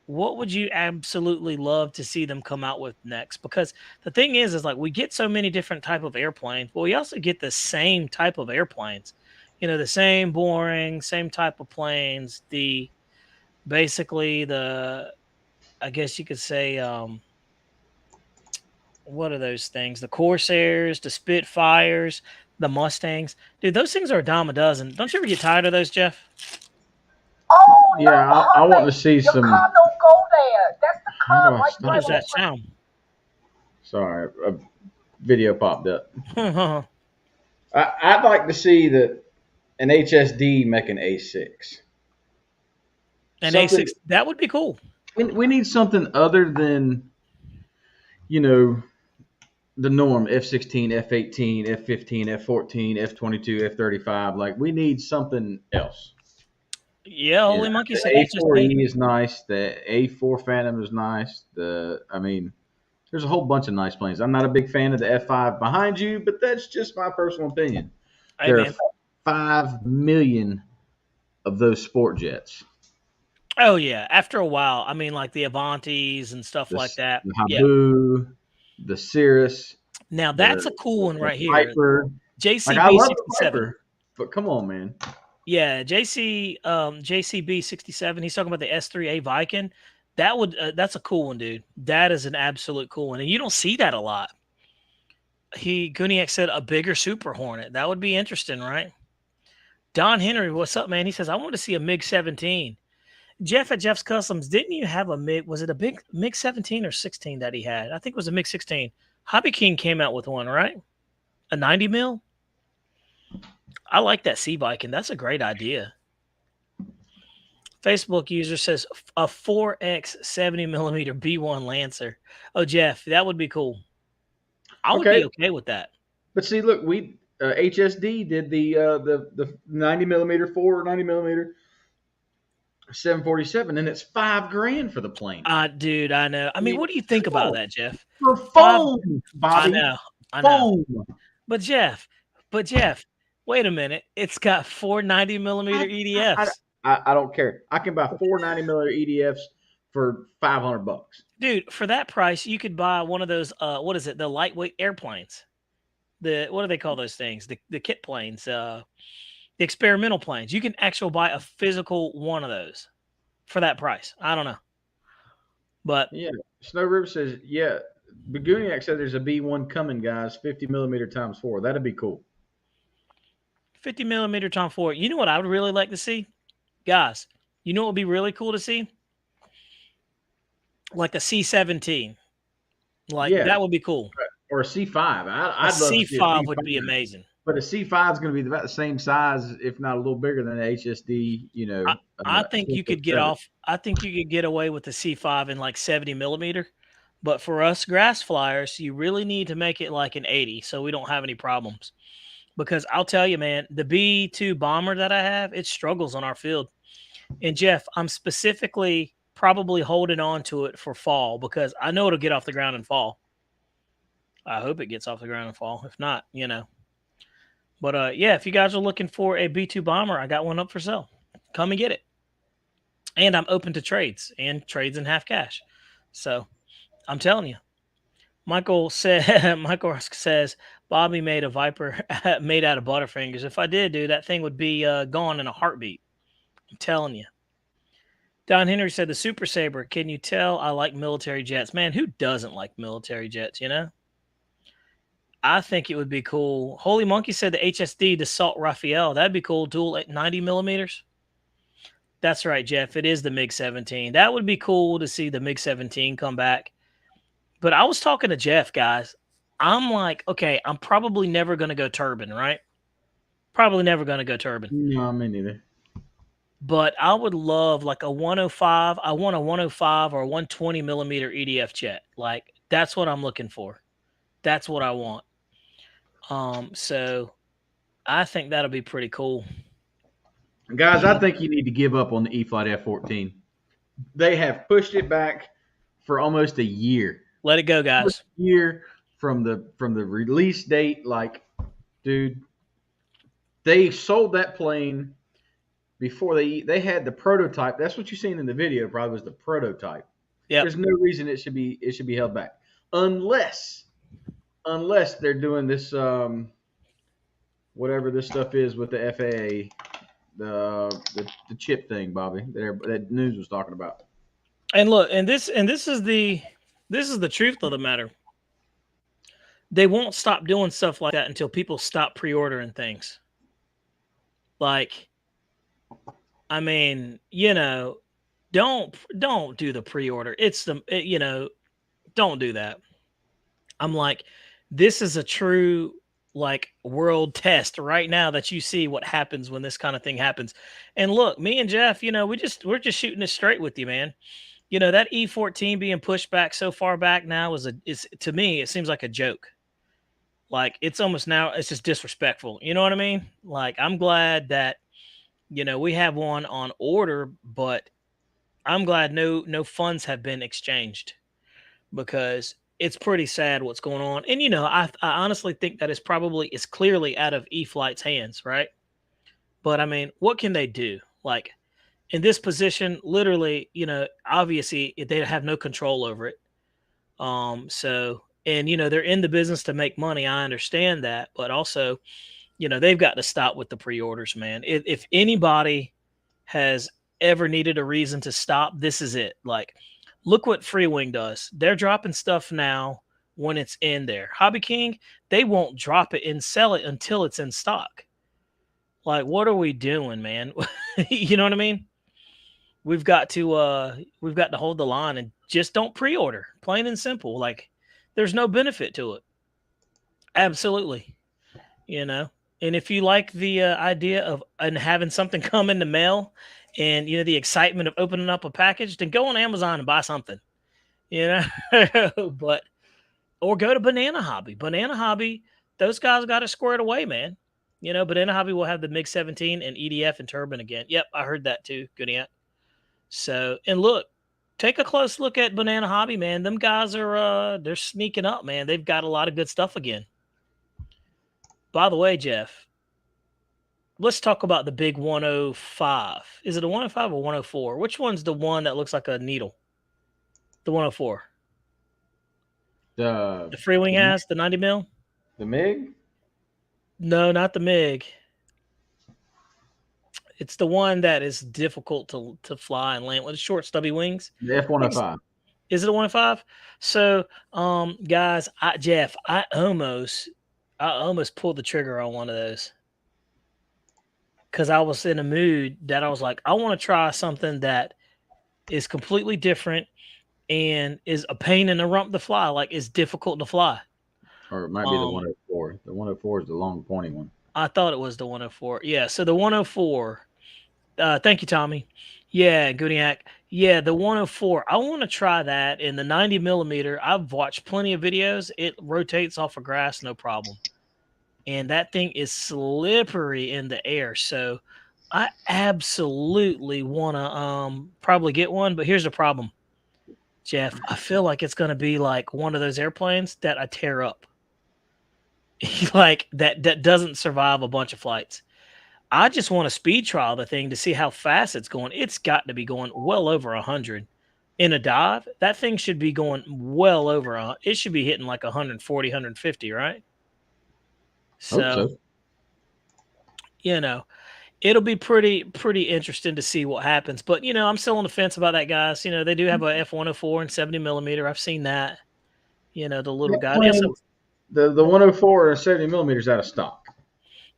Speaker 1: What would you absolutely love to see them come out with next? Because the thing is like we get so many different type of airplanes, but we also get the same type of airplanes. The same boring, same type of planes. I guess you could say, what are those things? The Corsairs, the Spitfires, The Mustangs, dude, those things are a dime a dozen. Don't you ever get tired of those, Jeff?
Speaker 3: Oh
Speaker 2: Yeah,
Speaker 3: no,
Speaker 2: I want to
Speaker 3: honey,
Speaker 2: see
Speaker 3: your
Speaker 2: some.
Speaker 3: car don't go there. That's the
Speaker 2: How do
Speaker 3: car
Speaker 2: I
Speaker 3: right
Speaker 1: What
Speaker 2: stop
Speaker 3: there
Speaker 1: is
Speaker 3: on the
Speaker 1: that
Speaker 2: this?
Speaker 3: front.
Speaker 1: sound?
Speaker 2: Sorry, a video popped up.
Speaker 1: An
Speaker 2: I'd like to see an HSD make an A6. Something
Speaker 1: A6, that would be cool.
Speaker 2: we need something other than you know the norm F16, F18, F15, F14, F22, F35. Like we need something else.
Speaker 1: Yeah,
Speaker 2: You know,
Speaker 1: Holy Monkey said
Speaker 2: the
Speaker 1: HSD.
Speaker 2: A4E is nice. The A4 Phantom is nice. I mean, there's a whole bunch of nice planes. I'm not a big fan of the F5 behind you, but that's just my personal opinion.
Speaker 1: Hey,
Speaker 2: There are
Speaker 1: man.
Speaker 2: 5 million of those sport jets.
Speaker 1: Oh yeah. After a while, I mean, like the Avantis and stuff
Speaker 2: The,
Speaker 1: like that.
Speaker 2: the
Speaker 1: Yeah.
Speaker 2: Habu, the Cirrus,
Speaker 1: Now
Speaker 2: the,
Speaker 1: that's a cool one
Speaker 2: the
Speaker 1: right here.
Speaker 2: Viper. Like I
Speaker 1: JCB
Speaker 2: love the
Speaker 1: 67.
Speaker 2: Viper, but come on, man.
Speaker 1: Yeah, JCB 67. He's talking about the S3A Viking. That's a cool one, dude. That is an absolute cool one, and you don't see that a lot. Guniak said a bigger Super Hornet. That would be interesting, right? Don Henry, what's up, man? He says I want to see a MiG 17. Jeff at Jeff's Customs, didn't you have a MiG? Was it a big MiG 17 or 16 that he had? I think it was a MiG 16. Hobby King came out with one, right? A 90 mil. I like that Sea Viking. That's a great idea. Facebook user says a 4X 70 millimeter B1 Lancer. Oh, Jeff, that would be cool. I would
Speaker 2: Okay,
Speaker 1: be okay with that.
Speaker 2: but see, look, we HSD did the 90 millimeter 90 millimeter 747, and it's $5,000 for the plane.
Speaker 1: Dude, I know. I
Speaker 2: I
Speaker 1: mean,
Speaker 2: mean,
Speaker 1: what do you think
Speaker 2: come
Speaker 1: about
Speaker 2: on,
Speaker 1: that, Jeff?
Speaker 2: for
Speaker 1: Five.
Speaker 2: foam,
Speaker 1: I
Speaker 2: Bobby,
Speaker 1: know. I know.
Speaker 2: foam.
Speaker 1: But Jeff, wait a minute. It's got 490
Speaker 2: I,
Speaker 1: millimeter
Speaker 2: I,
Speaker 1: EDFs.
Speaker 2: I don't care. I can buy 490 millimeter EDFs for $500.
Speaker 1: Dude, for that price, you could buy one of those what is it? The lightweight airplanes. What do they call those things? The kit planes, the experimental planes. You can actually buy a physical one of those for that price. I don't know. But
Speaker 2: Yeah, Snow River says, yeah. Baguniak said there's a B1 coming, guys, 50 millimeter times four. That'd be cool.
Speaker 1: 50 millimeter Tom Ford. You know what I would really like to see? Guys, you know what would be really cool to see? Like a C-17. Like
Speaker 2: Yeah,
Speaker 1: that would be cool.
Speaker 2: or a C5.
Speaker 1: A
Speaker 2: I'd love to see a
Speaker 1: C5 would
Speaker 2: C5.
Speaker 1: be amazing.
Speaker 2: But a C5 is going to be about the same size, if not a little bigger than an HSD,
Speaker 1: I, I think you could get
Speaker 2: 607.
Speaker 1: off. I think you could get away with the C5 in like 70 millimeter. But for us grass flyers, you really need to make it like an 80 so we don't have any problems. Because I'll tell you, man, the B2 bomber that I have, it struggles on our field. And Jeff, I'm specifically probably holding on to it for fall because I know it'll get off the ground and fall. I hope it gets off the ground and fall. If not, you know. But yeah, if you guys are looking for a B2 bomber, I got one up for sale. Come and get it. And I'm open to trades and trades in half cash. So I'm telling you. Michael says Bobby made a Viper made out of Butterfingers. If I did, dude, that thing would be gone in a heartbeat. I'm telling you. Don Henry said the Super Sabre. Can you tell I like military jets? Man, who doesn't like military jets, you know? I think it would be cool. Holy Monkey said the HSD Dassault Raphael. That'd be cool. Dual at 90 millimeters. That's right, Jeff. It is the MiG 17. That would be cool to see the MiG 17 come back. But I was talking to Jeff, guys. I'm like, okay, I'm probably never going to go turbine, right? Probably never going to go turbine.
Speaker 2: No, me neither.
Speaker 1: But I would love like a 105. I want a 105 or a 120 millimeter EDF jet. Like that's what I'm looking for. That's what I want. So I think that'll be pretty cool.
Speaker 2: Guys, I think you need to give up on the E-Flight F-14. They have pushed it back for almost a year.
Speaker 1: Let it go, guys.
Speaker 2: A year from the release date. Like, dude, they sold that plane before they had the prototype. That's what you've seen in the video. Probably was the prototype.
Speaker 1: Yep.
Speaker 2: There's no reason it should be held back unless they're doing this whatever this stuff is with the FAA, the chip thing, Bobby, that news was talking about.
Speaker 1: And look, and this is the truth of the matter. they won't stop doing stuff like that until people stop pre-ordering things. Like, I mean, don't do the pre-order. Don't do that. I'm like, this is a true like world test right now that you see what happens when this kind of thing happens. And look, me and Jeff, we're just shooting it straight with you, man. That E14 being pushed back so far back now is to me, it seems like a joke. Like it's almost now it's just disrespectful. You know what I mean? Like I'm glad that we have one on order, but I'm glad no funds have been exchanged because it's pretty sad what's going on. And I honestly think that it's clearly out of E-flite's hands, right? But I mean, what can they do? Like in this position, literally, obviously they have no control over it. So and they're in the business to make money. I understand that, but also, they've got to stop with the pre-orders, man. If anybody has ever needed a reason to stop, this is it. Like, look what Freewing does. They're dropping stuff now when it's in there. Hobby King, they won't drop it and sell it until it's in stock. Like, what are we doing, man? You know what I mean? We've got to hold the line and just don't pre-order. Plain and simple. Like, there's no benefit to it. Absolutely. And if you like the idea of and having something come in the mail and the excitement of opening up a package, then go on Amazon and buy something, but or go to Banana Hobby. Those guys got it squared away, man. Banana Hobby will have the MiG 17 and EDF and turbine again. Yep, I heard that too. Good yet. So, and look, take a close look at Banana Hobby, man. Them guys are they're sneaking up, man. They've got a lot of good stuff again. By the way, Jeff, let's talk about the big 105. Is it a 105 or 104? Which one's the one that looks like a needle? The 104. The Freewing has the 90 mil.
Speaker 2: The MiG?
Speaker 1: No, not the MiG. It's the one that is difficult to fly and land with short, stubby wings.
Speaker 2: The F-105.
Speaker 1: Is it a 105? So, guys, Jeff, I almost pulled the trigger on one of those because I was in a mood that I was like, I want to try something that is completely different and is a pain in the rump to fly. Like it's difficult to fly.
Speaker 2: Or it might be the 104. The 104 is the long, pointy one.
Speaker 1: I thought it was the 104. Yeah, so the 104. Thank you, Tommy. Yeah, Goodiac. Yeah, the 104. I want to try that in the 90 millimeter. I've watched plenty of videos. It rotates off of grass, no problem. And that thing is slippery in the air. So I absolutely want to probably get one. But here's the problem, Jeff. I feel like it's going to be like one of those airplanes that I tear up. Like that doesn't survive a bunch of flights. I just want to speed trial the thing to see how fast it's going. It's got to be going well over 100 in a dive. That thing should be going well over it should be hitting like 140, 150, right? So, it'll be pretty interesting to see what happens. But I'm still on the fence about that, guys. They do have a F-104 and 70 millimeter. I've seen that. The little guy.
Speaker 2: The 104 and 70 millimeters out of stock.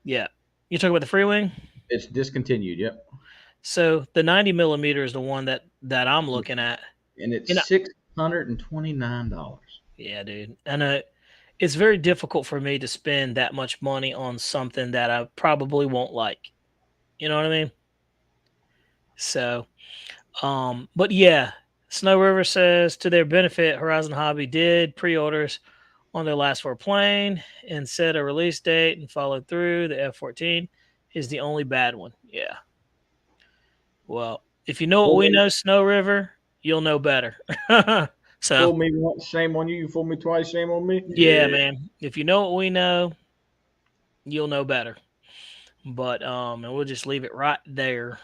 Speaker 1: Yeah. You talking about the Freewing?
Speaker 2: It's discontinued. Yep.
Speaker 1: So the 90 millimeter is the one that I'm looking at,
Speaker 2: and it's $629.
Speaker 1: Yeah, dude. And it's very difficult for me to spend that much money on something that I probably won't like. You know what I mean? So, but yeah, Snow River says to their benefit, Horizon Hobby did pre-orders on their last 4 plane and set a release date and followed through. The F-14 is the only bad one. Yeah. Well, if you know what we know, Snow River, you'll know better. So
Speaker 2: fool me once, shame on you. You fool me twice, shame on me.
Speaker 1: Yeah, man. If you know what we know, you'll know better. But and we'll just leave it right there.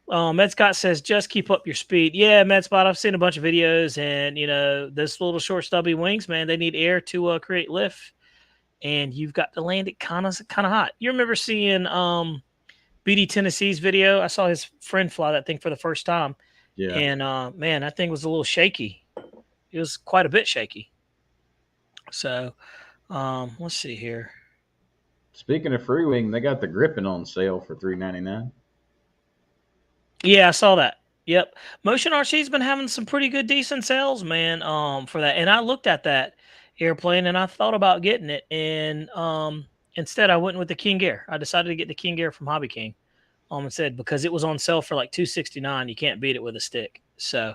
Speaker 1: Medscott says, just keep up your speed. Yeah, Medspot, I've seen a bunch of videos, and those little short stubby wings, man, they need air to create lift, and you've got to land it kind of hot. You remember seeing BD Tennessee's video? I saw his friend fly that thing for the first time.
Speaker 2: Yeah.
Speaker 1: And man, that thing was a little shaky. It was quite a bit shaky. So let's see here.
Speaker 2: Speaking of free wing, they got the Grippin on sale for $3.99.
Speaker 1: Yeah, I saw that. Yep. Motion RC's been having some pretty good decent sales, man, for that. And I looked at that airplane and I thought about getting it. And instead I went with the King Air. I decided to get the King Air from Hobby King. Instead because it was on sale for like $269. You can't beat it with a stick. So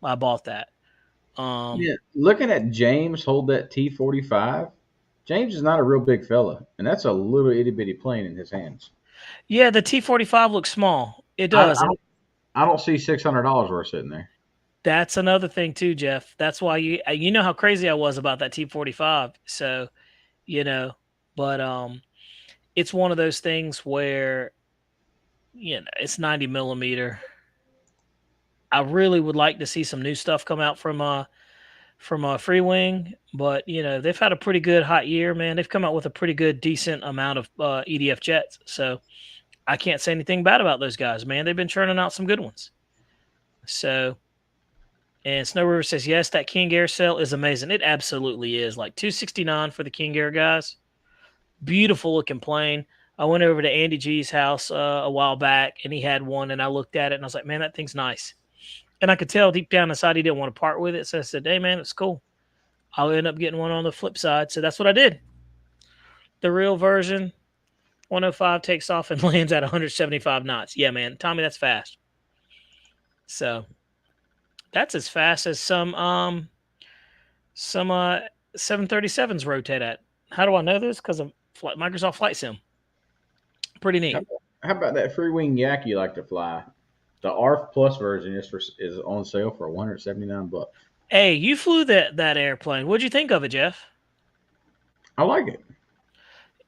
Speaker 1: I bought that.
Speaker 2: Yeah, looking at James hold that T-45, James is not a real big fella, and that's a little itty bitty plane in his hands.
Speaker 1: Yeah, the T-45 looks small. It
Speaker 2: I,
Speaker 1: does.
Speaker 2: I don't I don't see $600 worth sitting there.
Speaker 1: That's another thing too, Jeff. That's why you know how crazy I was about that T-45. So, you know, but it's one of those things where it's 90 millimeter. I really would like to see some new stuff come out from Free Wing, but they've had a pretty good hot year, man. They've come out with a pretty good decent amount of EDF jets. So I can't say anything bad about those guys, man. They've been churning out some good ones. So, and Snow River says, yes, that King Air sale is amazing. It absolutely is. Like $269 for the King Air guys. Beautiful looking plane. I went over to Andy G's house a while back and he had one and I looked at it and I was like, man, that thing's nice. And I could tell deep down inside he didn't want to part with it. So I said, hey, man, it's cool. I'll end up getting one on the flip side. So that's what I did. The real version, 105 takes off and lands at 175 knots. Yeah, man. Tommy, that's fast. So that's as fast as some 737s rotate at. How do I know this? Because of Microsoft Flight Sim. Pretty
Speaker 2: How,
Speaker 1: neat.
Speaker 2: how about that free wing yak you like to fly? The ARF Plus version is on sale for $179.
Speaker 1: Hey, you flew that airplane. What'd you think of it, Jeff?
Speaker 2: I like it.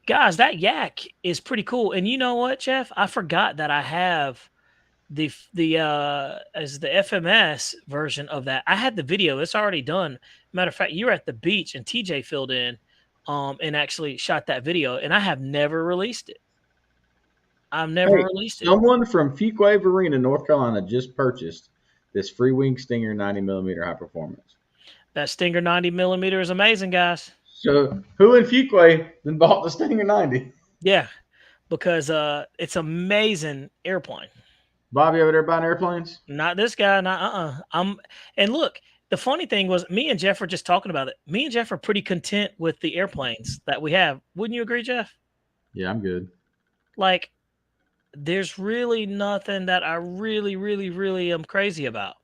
Speaker 1: Guys, that yak is pretty cool. And you know what, Jeff? I forgot that I have the as the FMS version of that. I had the video. It's already done. Matter of fact, you were at the beach and TJ filled in and actually shot that video, and I have never released it. I've never
Speaker 2: Hey,
Speaker 1: released it.
Speaker 2: someone from Fuquay Arena, North Carolina, just purchased this free wing Stinger 90 millimeter high performance.
Speaker 1: That Stinger 90 millimeter is amazing, guys.
Speaker 2: So who in Fuquay then bought the Stinger 90?
Speaker 1: Yeah, because it's amazing airplane.
Speaker 2: Bobby over there buying airplanes?
Speaker 1: Not this guy. Not and look, the funny thing was me and Jeff were just talking about it. Me and Jeff are pretty content with the airplanes that we have. Wouldn't you agree, Jeff?
Speaker 2: Yeah, I'm good.
Speaker 1: Like, there's really nothing that I really, really, really am crazy about.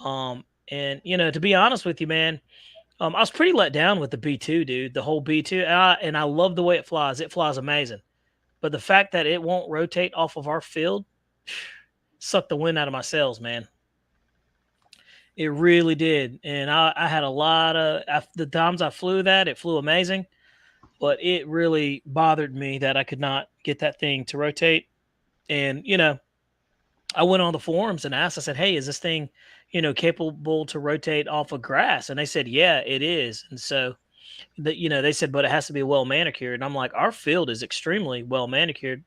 Speaker 1: And to be honest with you, man, I was pretty let down with the B2, dude. The whole B2, and I love the way it flies. It flies amazing. But the fact that it won't rotate off of our field sucked the wind out of my sails, man. It really did. And I had a lot of the times I flew that, it flew amazing. But it really bothered me that I could not get that thing to rotate. And, I went on the forums and asked, I said, hey, is this thing, capable to rotate off of grass? And they said, yeah, it is. And so, they said, but it has to be well manicured. And I'm like, our field is extremely well manicured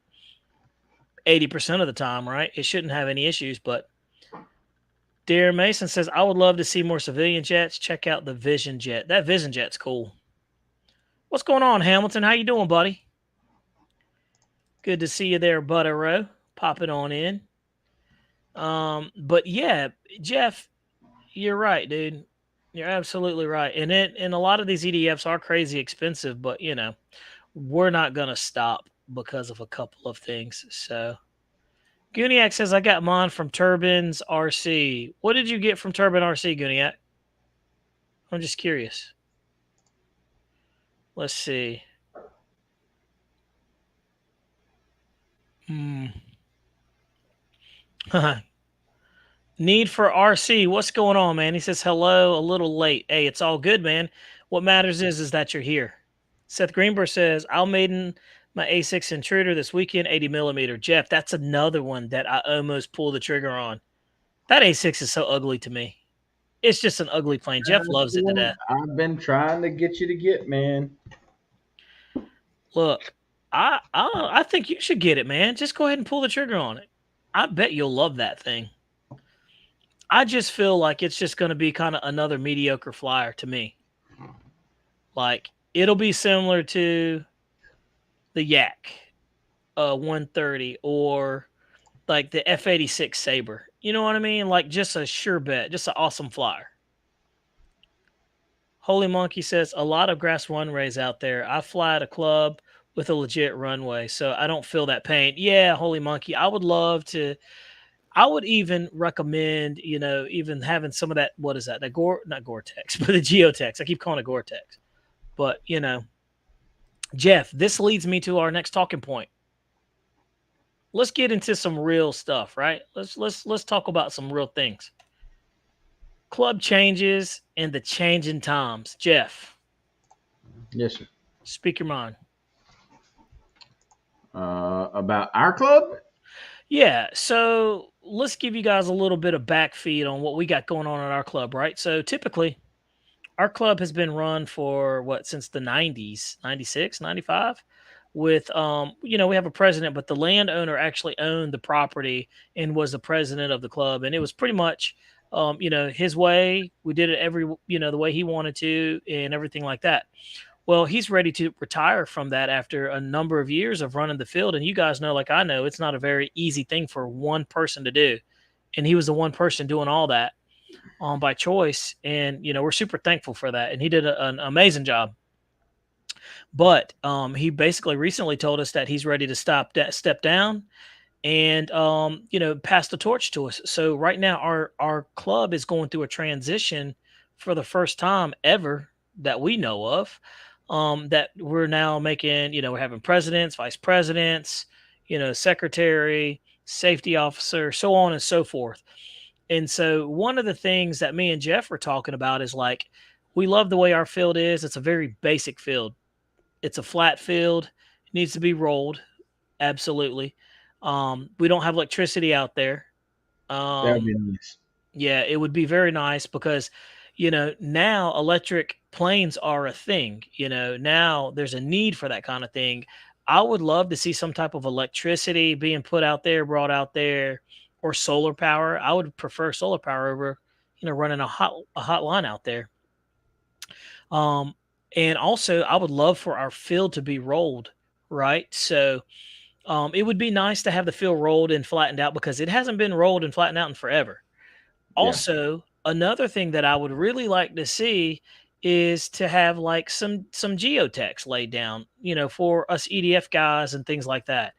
Speaker 1: 80% of the time, right? It shouldn't have any issues. But Darren Mason says, I would love to see more civilian jets. Check out the Vision Jet. That Vision Jet's cool. What's going on, Hamilton? How you doing, buddy? Good to see you there, Buttero. Popping on in. But yeah, Jeff, you're right, dude. You're absolutely right. And a lot of these EDFs are crazy expensive, but we're not gonna stop because of a couple of things. So Guniac says I got mine from Turbines RC. What did you get from Turbine RC, Guniac? I'm just curious. Let's see. Need for RC. What's going on, man? He says hello, a little late. Hey, it's all good, man. What matters is that you're here. Seth Greenberg says, I'll maiden my A6 Intruder this weekend, 80 millimeter. Jeff, that's another one that I almost pulled the trigger on. That A6 is so ugly to me. It's just an ugly plane. Jeff loves it to death.
Speaker 2: I've been trying to get you to get, man.
Speaker 1: Look, I think you should get it, man. Just go ahead and pull the trigger on it. I bet you'll love that thing. I just feel like it's just going to be kind of another mediocre flyer to me. Like it'll be similar to the Yak 130 or like the F-86 Saber. You know what I mean? Like just a sure bet, just an awesome flyer. Holy Monkey says a lot of grass runways out there. I fly at a club with a legit runway, so I don't feel that pain. Yeah, Holy Monkey, I would love to. I would even recommend, even having some of that. What is that? The not Gore-Tex, but the Geotex. I keep calling it Gore-Tex. But Jeff, this leads me to our next talking point. Let's get into some real stuff, right? Let's talk about some real things. Club changes and the changing times. Jeff.
Speaker 2: Yes, sir.
Speaker 1: Speak your mind.
Speaker 2: About our club?
Speaker 1: Yeah, so let's give you guys a little bit of backfeed on what we got going on at our club, right? So typically, our club has been run for what since the 90s, 96, 95 with we have a president, but the landowner actually owned the property and was the president of the club, and it was pretty much his way. We did it the way he wanted to and everything like that. Well, he's ready to retire from that after a number of years of running the field. And you guys know, like I know, it's not a very easy thing for one person to do. And he was the one person doing all that by choice. And, we're super thankful for that. And he did an amazing job. But he basically recently told us that he's ready to step down and pass the torch to us. So right now our club is going through a transition for the first time ever that we know of. That we're now making, we're having presidents, vice presidents, secretary, safety officer, so on and so forth. And so one of the things that me and Jeff were talking about is like, we love the way our field is. It's a very basic field. It's a flat field. It needs to be rolled. Absolutely. We don't have electricity out there.
Speaker 2: That would be nice.
Speaker 1: Yeah, it would be very nice because, now electric planes are a thing. Now there's a need for that kind of thing. I would love to see some type of electricity being put out there, brought out there, or solar power. I would prefer solar power over, running a hot line out there. And also I would love for our field to be rolled, right? So it would be nice to have the field rolled and flattened out because it hasn't been rolled and flattened out in forever. Also, another thing that I would really like to see is to have like some geotex laid down, for us EDF guys and things like that.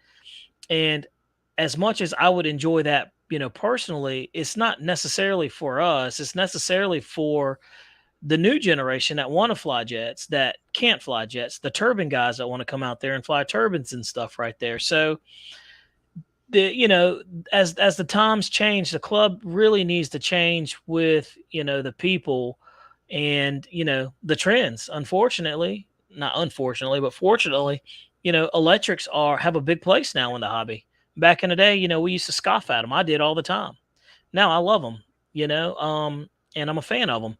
Speaker 1: And as much as I would enjoy that, personally, it's not necessarily for us. It's necessarily for the new generation that want to fly jets, that can't fly jets, the turbine guys that want to come out there and fly turbines and stuff right there. So as the times change, the club really needs to change with the people and the trends. Unfortunately, not unfortunately, but fortunately, electrics have a big place now in the hobby. Back in the day, we used to scoff at them. I did all the time. Now I love them, and I'm a fan of them.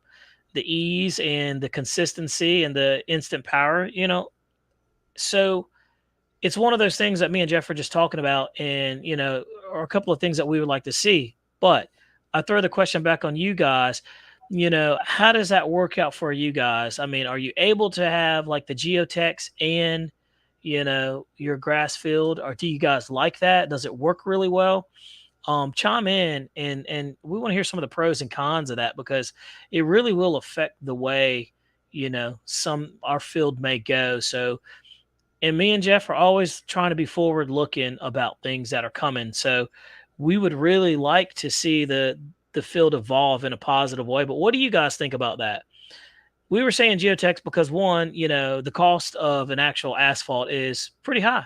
Speaker 1: The ease and the consistency and the instant power, so it's one of those things that me and Jeff are just talking about, and are a couple of things that we would like to see. But I throw the question back on you guys. How does that work out for you guys? I mean, are you able to have like the geotex and your grass field, or do you guys like that? Does it work really well? Chime in and we want to hear some of the pros and cons of that because it really will affect the way our field may go. So. And me and Jeff are always trying to be forward looking about things that are coming. So we would really like to see the field evolve in a positive way. But what do you guys think about that? We were saying geotex because one, the cost of an actual asphalt is pretty high.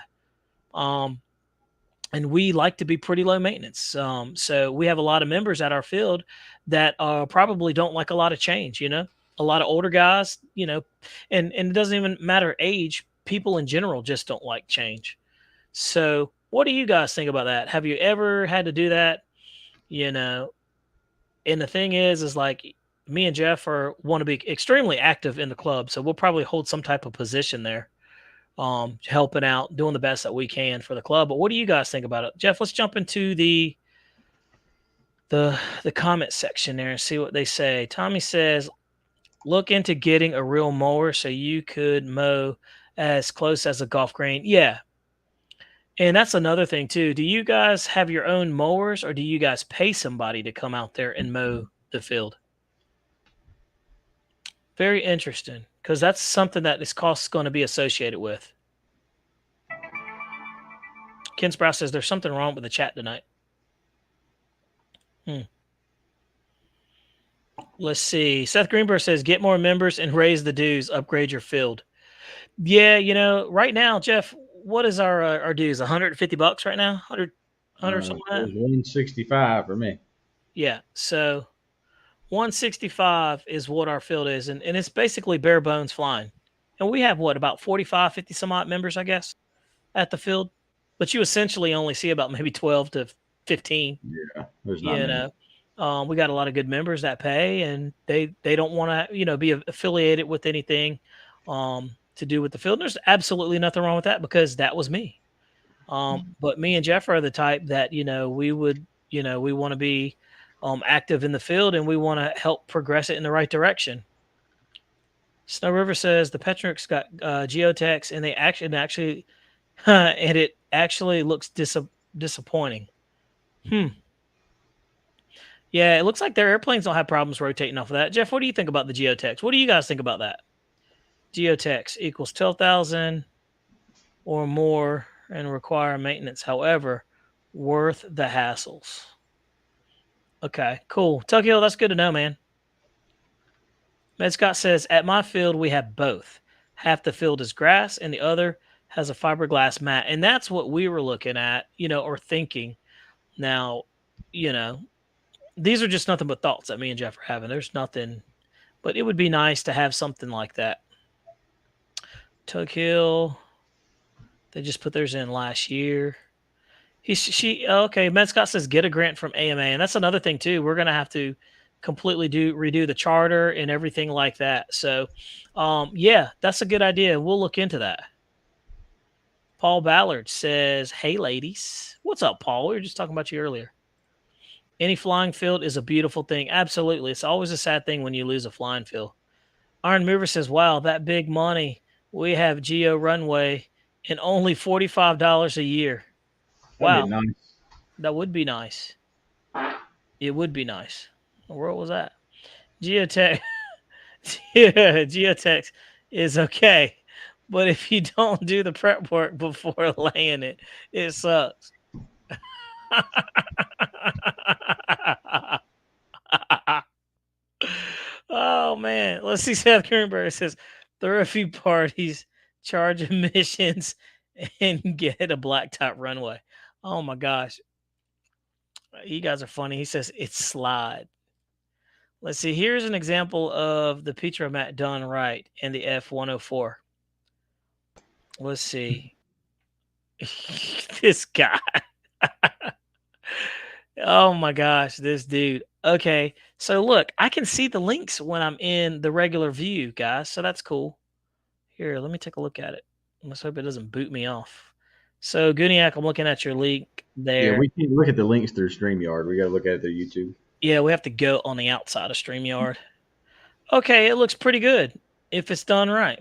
Speaker 1: And we like to be pretty low maintenance. So we have a lot of members at our field that probably don't like a lot of change, a lot of older guys, and it doesn't even matter age. People in general just don't like change. So what do you guys think about that? Have you ever had to do that? And the thing is like me and Jeff want to be extremely active in the club. So we'll probably hold some type of position there, helping out, doing the best that we can for the club. But what do you guys think about it? Jeff, let's jump into the comment section there and see what they say. Tommy says, Look into getting a real mower so you could mow as close as a golf green. Yeah. And that's another thing too. Do you guys have your own mowers or do you guys pay somebody to come out there and mow the field? Very interesting because that's something that this cost is going to be associated with. Ken Sprouse says there's something wrong with the chat tonight. Let's see. Seth Greenberg says get more members and raise the dues, upgrade your field. Yeah, right now, Jeff, what is our dues? $150 right now? 100 something like that?
Speaker 2: 165 for me.
Speaker 1: Yeah. So 165 is what our field is, and it's basically bare bones flying. And we have what, about 45, 50 some odd members, I guess, at the field. But you essentially only see about maybe 12 to 15.
Speaker 2: Yeah, there's not
Speaker 1: You
Speaker 2: many.
Speaker 1: know, we got a lot of good members that pay, and they don't want to be affiliated with anything to do with the field. And there's absolutely nothing wrong with that because that was me. But me and Jeff are the type that we would we want to be active in the field, and we want to help progress it in the right direction. Snow River says the Petrix got geotechs, and they actually and it actually looks disappointing. Yeah, it looks like their airplanes don't have problems rotating off of that. Jeff, what do you think about the geotechs? What do you guys think about that? Geotechs equals 12,000 or more and require maintenance. However, worth the hassles. Okay, cool. Tokyo, that's good to know, man. Med Scott says, at my field, we have both. Half the field is grass and the other has a fiberglass mat. And that's what we were looking at, or thinking. Now, these are just nothing but thoughts that me and Jeff are having. There's nothing, but it would be nice to have something like that. Tokyo, they just put theirs in last year. Okay. Med Scott says get a grant from AMA, and that's another thing too. We're gonna have to completely redo the charter and everything like that. So, yeah, that's a good idea. We'll look into that. Paul Ballard says, "Hey, ladies, what's up, Paul? We were just talking about you earlier. Any flying field is a beautiful thing. Absolutely, it's always a sad thing when you lose a flying field." Iron Mover says, "Wow, that big money. We have Geo Runway and only $45 a year."
Speaker 2: That'd
Speaker 1: Wow,
Speaker 2: be nice.
Speaker 1: that would be nice. It would be nice. What world was that? Geotech, geotech is okay, but if you don't do the prep work before laying it, it sucks. Oh man, let's see. Seth Kernberg says throw a few parties, charge admissions, and get a blacktop runway. Oh my gosh, you guys are funny. He says it's slide. Let's see. Here's an example of the Petromat done right in the F-104. Let's see. This guy. Oh my gosh, this dude. Okay, so look, I can see the links when I'm in the regular view, guys. So that's cool. Here, let me take a look at it. Let's hope it doesn't boot me off. So, Guniak, I'm looking at your link there.
Speaker 2: Yeah, we can't look at the links through StreamYard. We got to look at it through YouTube.
Speaker 1: Yeah, we have to go on the outside of StreamYard. Okay, it looks pretty good if it's done right.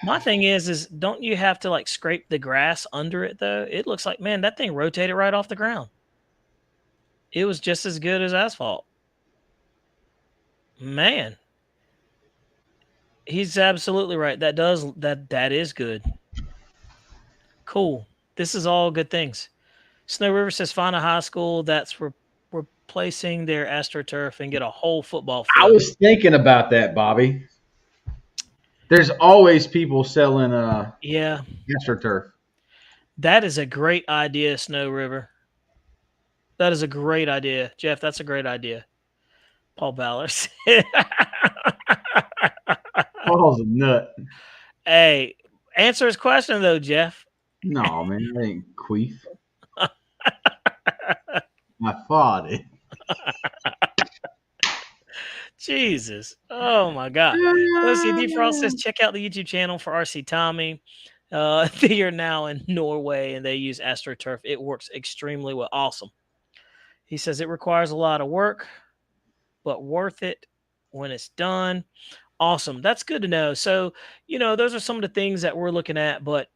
Speaker 1: My thing is don't you have to like scrape the grass under it though? It looks like, man, that thing rotated right off the ground. It was just as good as asphalt. Man, he's absolutely right. That is good. Cool. This is all good things. Snow River says find a high school that's replacing their AstroTurf and get a whole football field.
Speaker 2: I was thinking about that, Bobby. There's always people selling
Speaker 1: yeah,
Speaker 2: AstroTurf.
Speaker 1: That is a great idea, Snow River. That is a great idea. Jeff, that's a great idea. Paul Ballard.
Speaker 2: Paul's a nut.
Speaker 1: Hey, answer his question though, Jeff.
Speaker 2: No, man, that ain't queef. I thought it.
Speaker 1: Jesus. Oh my God. Let's see. Defrost says check out the YouTube channel for RC Tommy. They are now in Norway and they use AstroTurf. It works extremely well. Awesome. He says it requires a lot of work, but worth it when it's done. Awesome. That's good to know. So, those are some of the things that we're looking at, but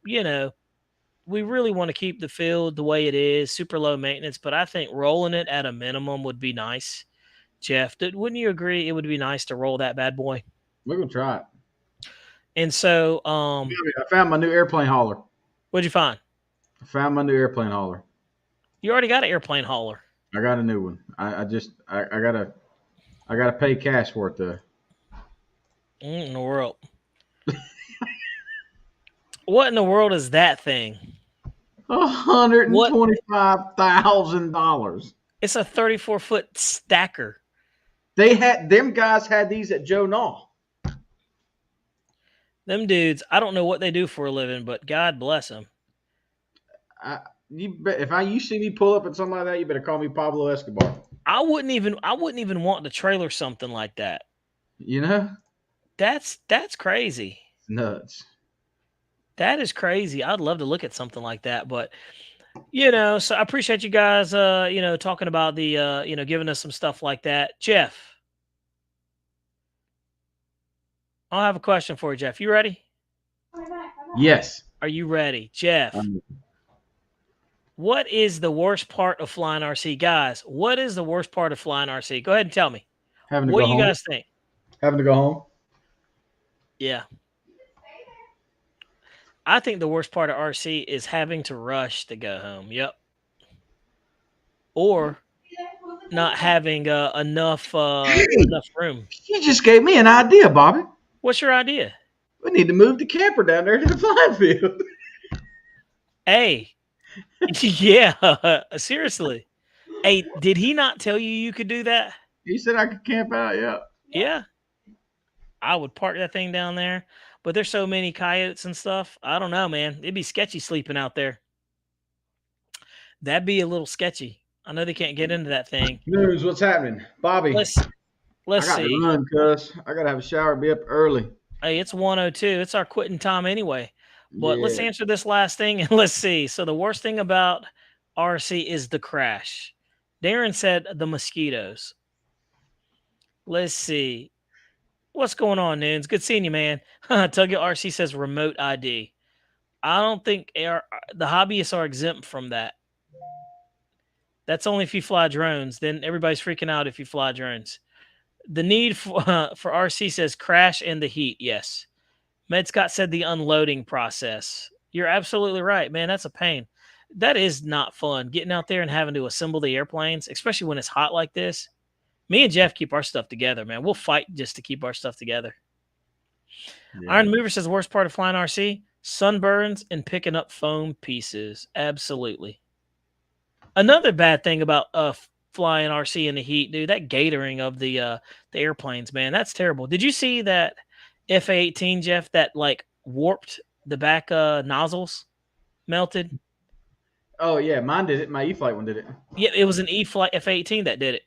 Speaker 1: we really want to keep the field the way it is, super low maintenance, but I think rolling it at a minimum would be nice. Jeff, wouldn't you agree it would be nice to roll that bad boy?
Speaker 2: We're gonna try it.
Speaker 1: And so,
Speaker 2: I found my new airplane hauler.
Speaker 1: what'd you find?
Speaker 2: I found my new airplane hauler.
Speaker 1: You already got an airplane hauler.
Speaker 2: I got a new one. I gotta pay cash for it though.
Speaker 1: In the world. What in the world is that thing?
Speaker 2: $125,000.
Speaker 1: It's a 34-foot stacker.
Speaker 2: Them guys had these at Joe Naw.
Speaker 1: Them dudes, I don't know what they do for a living, but God bless them.
Speaker 2: You see me pull up at something like that, you better call me Pablo Escobar.
Speaker 1: I wouldn't even want to trailer something like that.
Speaker 2: You know?
Speaker 1: That's crazy.
Speaker 2: It's nuts.
Speaker 1: That is crazy. I'd love to look at something like that, but so I appreciate you guys talking about the giving us some stuff like that. Jeff, I'll have a question for you, Jeff. You ready?
Speaker 2: Yes.
Speaker 1: Are you ready? Jeff, what is the worst part of flying RC? Guys, what is the worst part of flying RC? Go ahead and tell me. What do you guys think?
Speaker 2: Having to go home?
Speaker 1: Yeah. I think the worst part of RC is having to rush to go home. Yep. Or not having enough room.
Speaker 2: You just gave me an idea, Bobby.
Speaker 1: What's your idea?
Speaker 2: We need to move the camper down there to the flying field.
Speaker 1: Hey, yeah, seriously. Hey, did he not tell you could do that?
Speaker 2: He said I could camp out, yeah.
Speaker 1: Yeah. I would park that thing down there, but there's so many coyotes and stuff. I don't know, man. It'd be sketchy sleeping out there. That'd be a little sketchy. I know they can't get into that thing.
Speaker 2: News, what's happening? Bobby.
Speaker 1: Let's
Speaker 2: I got
Speaker 1: see.
Speaker 2: to run, cuz. I got to have a shower, be up early.
Speaker 1: Hey, it's 1:02. It's our quitting time anyway. But let's answer this last thing and let's see. So the worst thing about RC is the crash. Darren said the mosquitoes. Let's see. What's going on, Noons? Good seeing you, man. Tugget RC says remote ID. I don't think the hobbyists are exempt from that. That's only if you fly drones. Then everybody's freaking out if you fly drones. The need for RC says crash in the heat. Yes. Med Scott said the unloading process. You're absolutely right, man. That's a pain. That is not fun. Getting out there and having to assemble the airplanes, especially when it's hot like this. Me and Jeff keep our stuff together, man. We'll fight just to keep our stuff together. Yeah. Iron Mover says the worst part of flying RC, sunburns and picking up foam pieces. Absolutely. Another bad thing about flying RC in the heat, dude, that gatoring of the airplanes, man, that's terrible. Did you see that FA-18, Jeff, that like warped the back nozzles, melted?
Speaker 2: Oh yeah, mine did it. My E-Flight one did it.
Speaker 1: Yeah, it was an E-Flight FA-18 that did it.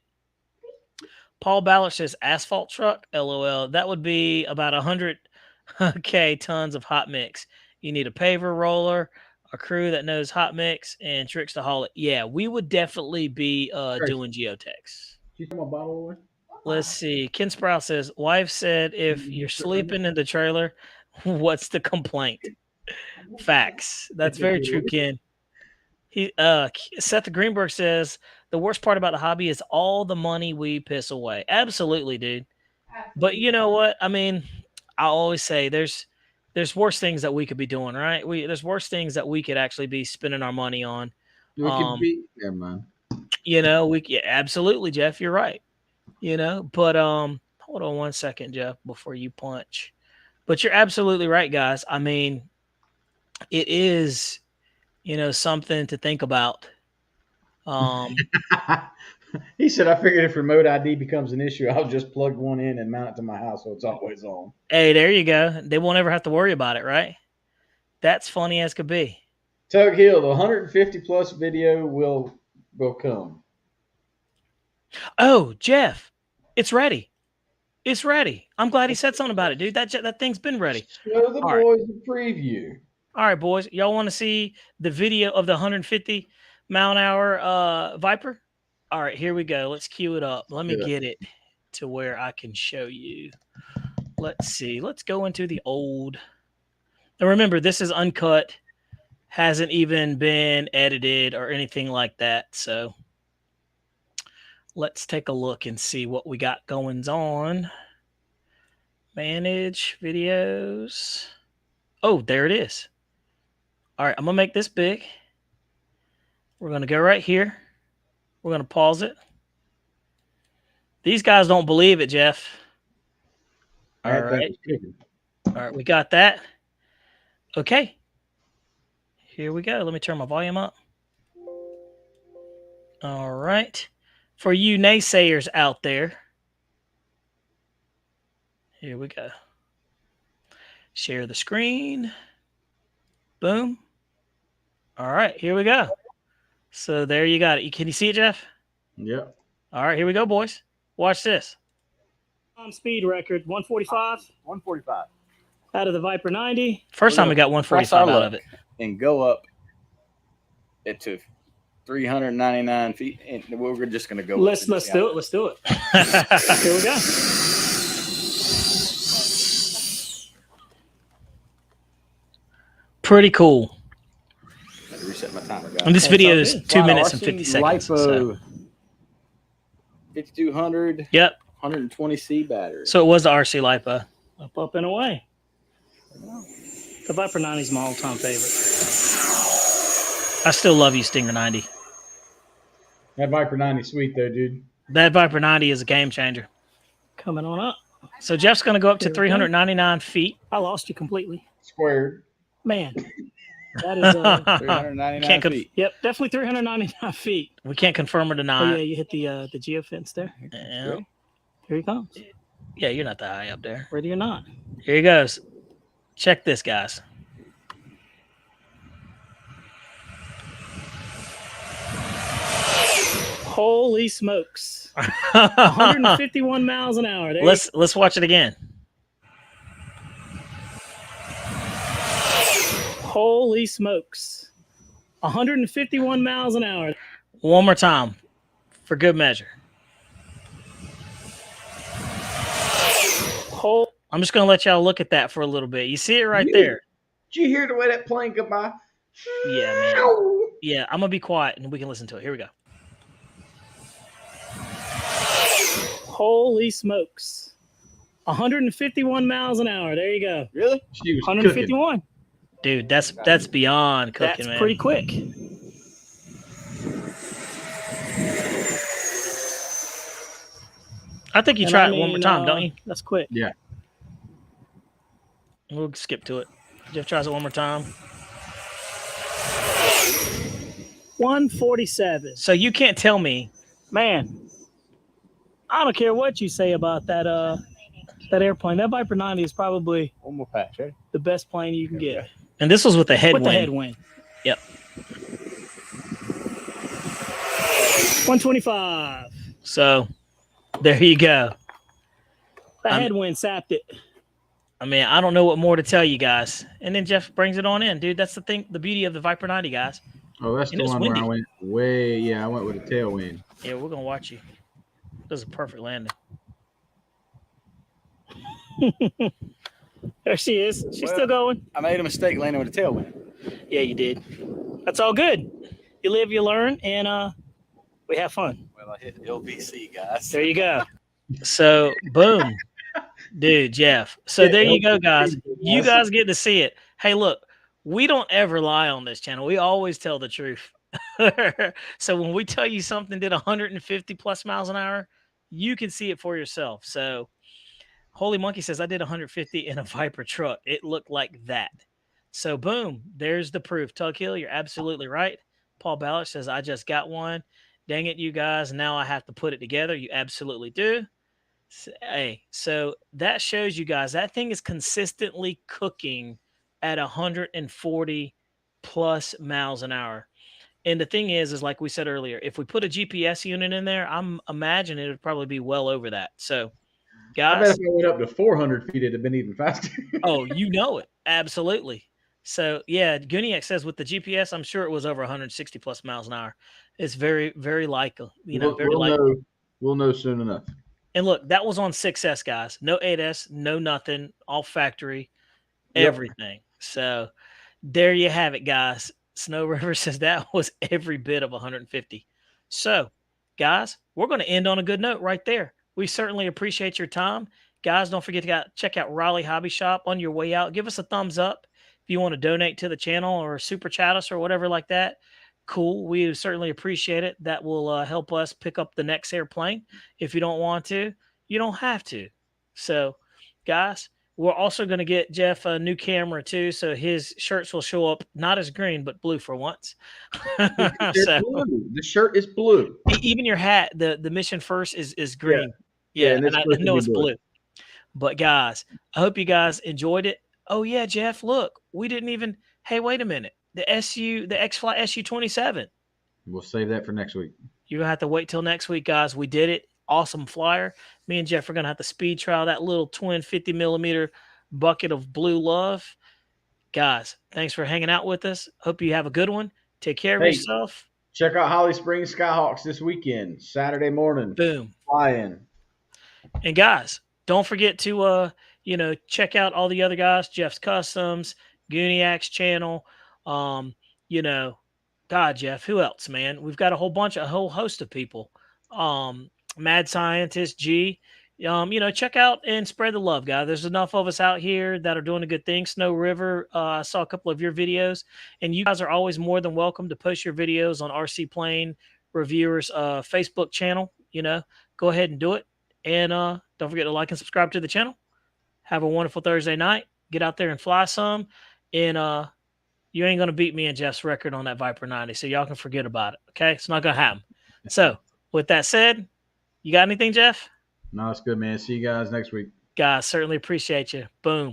Speaker 1: Paul Ballard says asphalt truck. LOL. That would be about 100K tons of hot mix. You need a paver roller, a crew that knows hot mix, and tricks to haul it. Yeah, we would definitely be doing geotechs.
Speaker 2: You talking about bottle oil?
Speaker 1: Let's see. Ken Sprout says, wife said if you're sleeping in the trailer, what's the complaint? Facts. That's very true, Ken. Seth Greenberg says the worst part about the hobby is all the money we piss away. Absolutely, dude. But you know what? I mean, I always say there's worse things that we could be doing, right? There's worse things that we could actually be spending our money on.
Speaker 2: We could be never mind.
Speaker 1: Absolutely, Jeff. You're right. But hold on one second, Jeff, before you punch. But you're absolutely right, guys. I mean, it is something to think about.
Speaker 2: He said, I figured if remote ID becomes an issue, I'll just plug one in and mount it to my house so it's always on.
Speaker 1: Hey, there you go. They won't ever have to worry about it, right? That's funny as could be.
Speaker 2: Tug Hill, the 150 plus video will come.
Speaker 1: Oh, Jeff, it's ready. It's ready. I'm glad he said something about it, dude. That thing's been ready.
Speaker 2: Show the boys the preview.
Speaker 1: All right, boys. Y'all want to see the video of the 150 mile an hour Viper? All right, here we go. Let's cue it up. Let me get it. to where I can show you. Let's see. Let's go into the old. And remember, this is uncut, hasn't even been edited or anything like that. So let's take a look and see what we got going on. Manage videos. Oh, there it is. All right, I'm going to make this big. We're going to go right here. We're going to pause it. These guys don't believe it, Jeff. All right. All right, we got that. Okay. Here we go. Let me turn my volume up. All right. For you naysayers out there, here we go. Share the screen. Boom. All right, here we go. So there you got it. Can you see it, Jeff?
Speaker 2: Yep.
Speaker 1: All right, here we go, boys. Watch this. Speed record 145.
Speaker 4: 145.
Speaker 1: Out of the Viper 90. First time we got
Speaker 4: Press
Speaker 1: 145
Speaker 4: our
Speaker 1: out
Speaker 4: luck
Speaker 1: of it.
Speaker 4: and go up it to 399 feet, and we're just going to go.
Speaker 1: Let's do it. Let's do it. Here we go. Pretty cool.
Speaker 4: I had to reset my timer, guys.
Speaker 1: And this video is 2 minutes and 50 seconds.
Speaker 4: LiPo
Speaker 1: So.
Speaker 4: 5200.
Speaker 1: Yep.
Speaker 4: 120C battery.
Speaker 1: So it was the RC LiPo. Up and away. The Viper 90 is my all-time favorite. I still love you, Stinger 90.
Speaker 2: That Viper 90 sweet though, dude.
Speaker 1: That Viper 90 is a game changer. Coming on up. So Jeff's going to go up to 399 feet. I lost you completely.
Speaker 2: Squared.
Speaker 1: Man. That is
Speaker 4: 399 feet.
Speaker 1: Yep, definitely 399 feet. We can't confirm or deny. Oh, yeah, you hit the geofence there. Yeah. Here he comes. Yeah, you're not that high up there. Ready or not. Here he goes. Check this, guys. Holy smokes. 151 miles an hour. Let's watch it again. Holy smokes. 151 miles an hour. One more time for good measure. I'm just going to let y'all look at that for a little bit. You see it right there.
Speaker 2: Did you hear the way that plane go by?
Speaker 1: Yeah, man. Yeah, I'm going to be quiet and we can listen to it. Here we go. Holy smokes. 151 miles an hour. There you go.
Speaker 4: Really?
Speaker 2: She was
Speaker 1: 151. Cooking. Dude, that's beyond cooking, man. That's pretty quick. I think you try it one more time, don't you? That's quick.
Speaker 2: Yeah.
Speaker 1: We'll skip to it. Jeff tries it one more time. 147. So you can't tell me, man. I don't care what you say about that airplane. That Viper 90 is probably
Speaker 4: one more patch, right?
Speaker 1: The best plane you can get. And this was with the headwind. With the headwind. Yep. 125. So there you go. The headwind sapped it. I mean, I don't know what more to tell you guys. And then Jeff brings it on in, dude. That's the thing, the beauty of the Viper 90, guys.
Speaker 2: Oh, that's the one where I went way. Yeah, I went with a tailwind.
Speaker 1: Yeah, we're gonna watch you. That was a perfect landing. There she is. She's still going.
Speaker 4: I made a mistake landing with a tailwind.
Speaker 1: Yeah, you did. That's all good. You live, you learn, and we have fun.
Speaker 4: Well, I hit LVC, guys.
Speaker 1: There you go. So, boom. Dude, Jeff. So there you go, guys. You guys get to see it. Hey, look, we don't ever lie on this channel. We always tell the truth. So when we tell you something did 150 plus miles an hour, you can see it for yourself. So Holy Monkey says, I did 150 in a Viper truck. It looked like that. So boom, there's the proof. Tug Hill, you're absolutely right. Paul Ballard says, I just got one. Dang it, you guys. Now I have to put it together. You absolutely do. Hey, so that shows you guys that thing is consistently cooking at 140 plus miles an hour. And the thing is like we said earlier, if we put a GPS unit in there, I'm imagining it would probably be well over that. So, guys,
Speaker 2: I bet if I went up to 400 feet, it'd have been even faster.
Speaker 1: Oh, you know it. Absolutely. So, yeah, Guniak says with the GPS, I'm sure it was over 160 plus miles an hour. It's very, very likely. You know, very likely.
Speaker 2: We'll know soon enough.
Speaker 1: And look, that was on 6S, guys. No 8S, no nothing, all factory,
Speaker 2: Yep.
Speaker 1: everything. So there you have it, guys. Snow River says that was every bit of 150. So, guys, we're going to end on a good note right there. We certainly appreciate your time. Guys, don't forget to check out Raleigh Hobby Shop on your way out. Give us a thumbs up if you want to donate to the channel or super chat us or whatever like that. Cool. We certainly appreciate it. That will help us pick up the next airplane. If you don't want to, you don't have to. So, guys, we're also going to get Jeff a new camera too, so his shirts will show up not as green but blue for once.
Speaker 2: They're blue. The shirt is blue.
Speaker 1: Even your hat, the Mission First is green.
Speaker 2: Yeah,
Speaker 1: and I know it's blue. But guys, I hope you guys enjoyed it. Oh yeah, Jeff, look, we didn't even. Hey, wait a minute. The X-Fly SU-27.
Speaker 2: We'll save that for next week.
Speaker 1: You're gonna have to wait till next week, guys. We did it. Awesome flyer. Me and Jeff are gonna have to speed trial that little twin 50mm bucket of blue love. Guys, thanks for hanging out with us. Hope you have a good one. Take care of yourself.
Speaker 2: Check out Holly Springs Skyhawks this weekend, Saturday morning.
Speaker 1: Boom.
Speaker 2: Flying.
Speaker 1: And guys, don't forget to check out all the other guys, Jeff's Customs, Gooniac's channel. God, Jeff, who else, man? We've got a whole host of people. Mad Scientist, G. Check out and spread the love, guys. There's enough of us out here that are doing a good thing. Snow River, I saw a couple of your videos, and you guys are always more than welcome to post your videos on Rcplanereviewer's Facebook channel. Go ahead and do it. And don't forget to like and subscribe to the channel. Have a wonderful Thursday night. Get out there and fly some. And you ain't going to beat me and Jeff's record on that Viper 90, so y'all can forget about it, okay? It's not going to happen. So, with that said, you got anything, Jeff?
Speaker 2: No, it's good, man. See you guys next week.
Speaker 1: Guys, certainly appreciate you. Boom.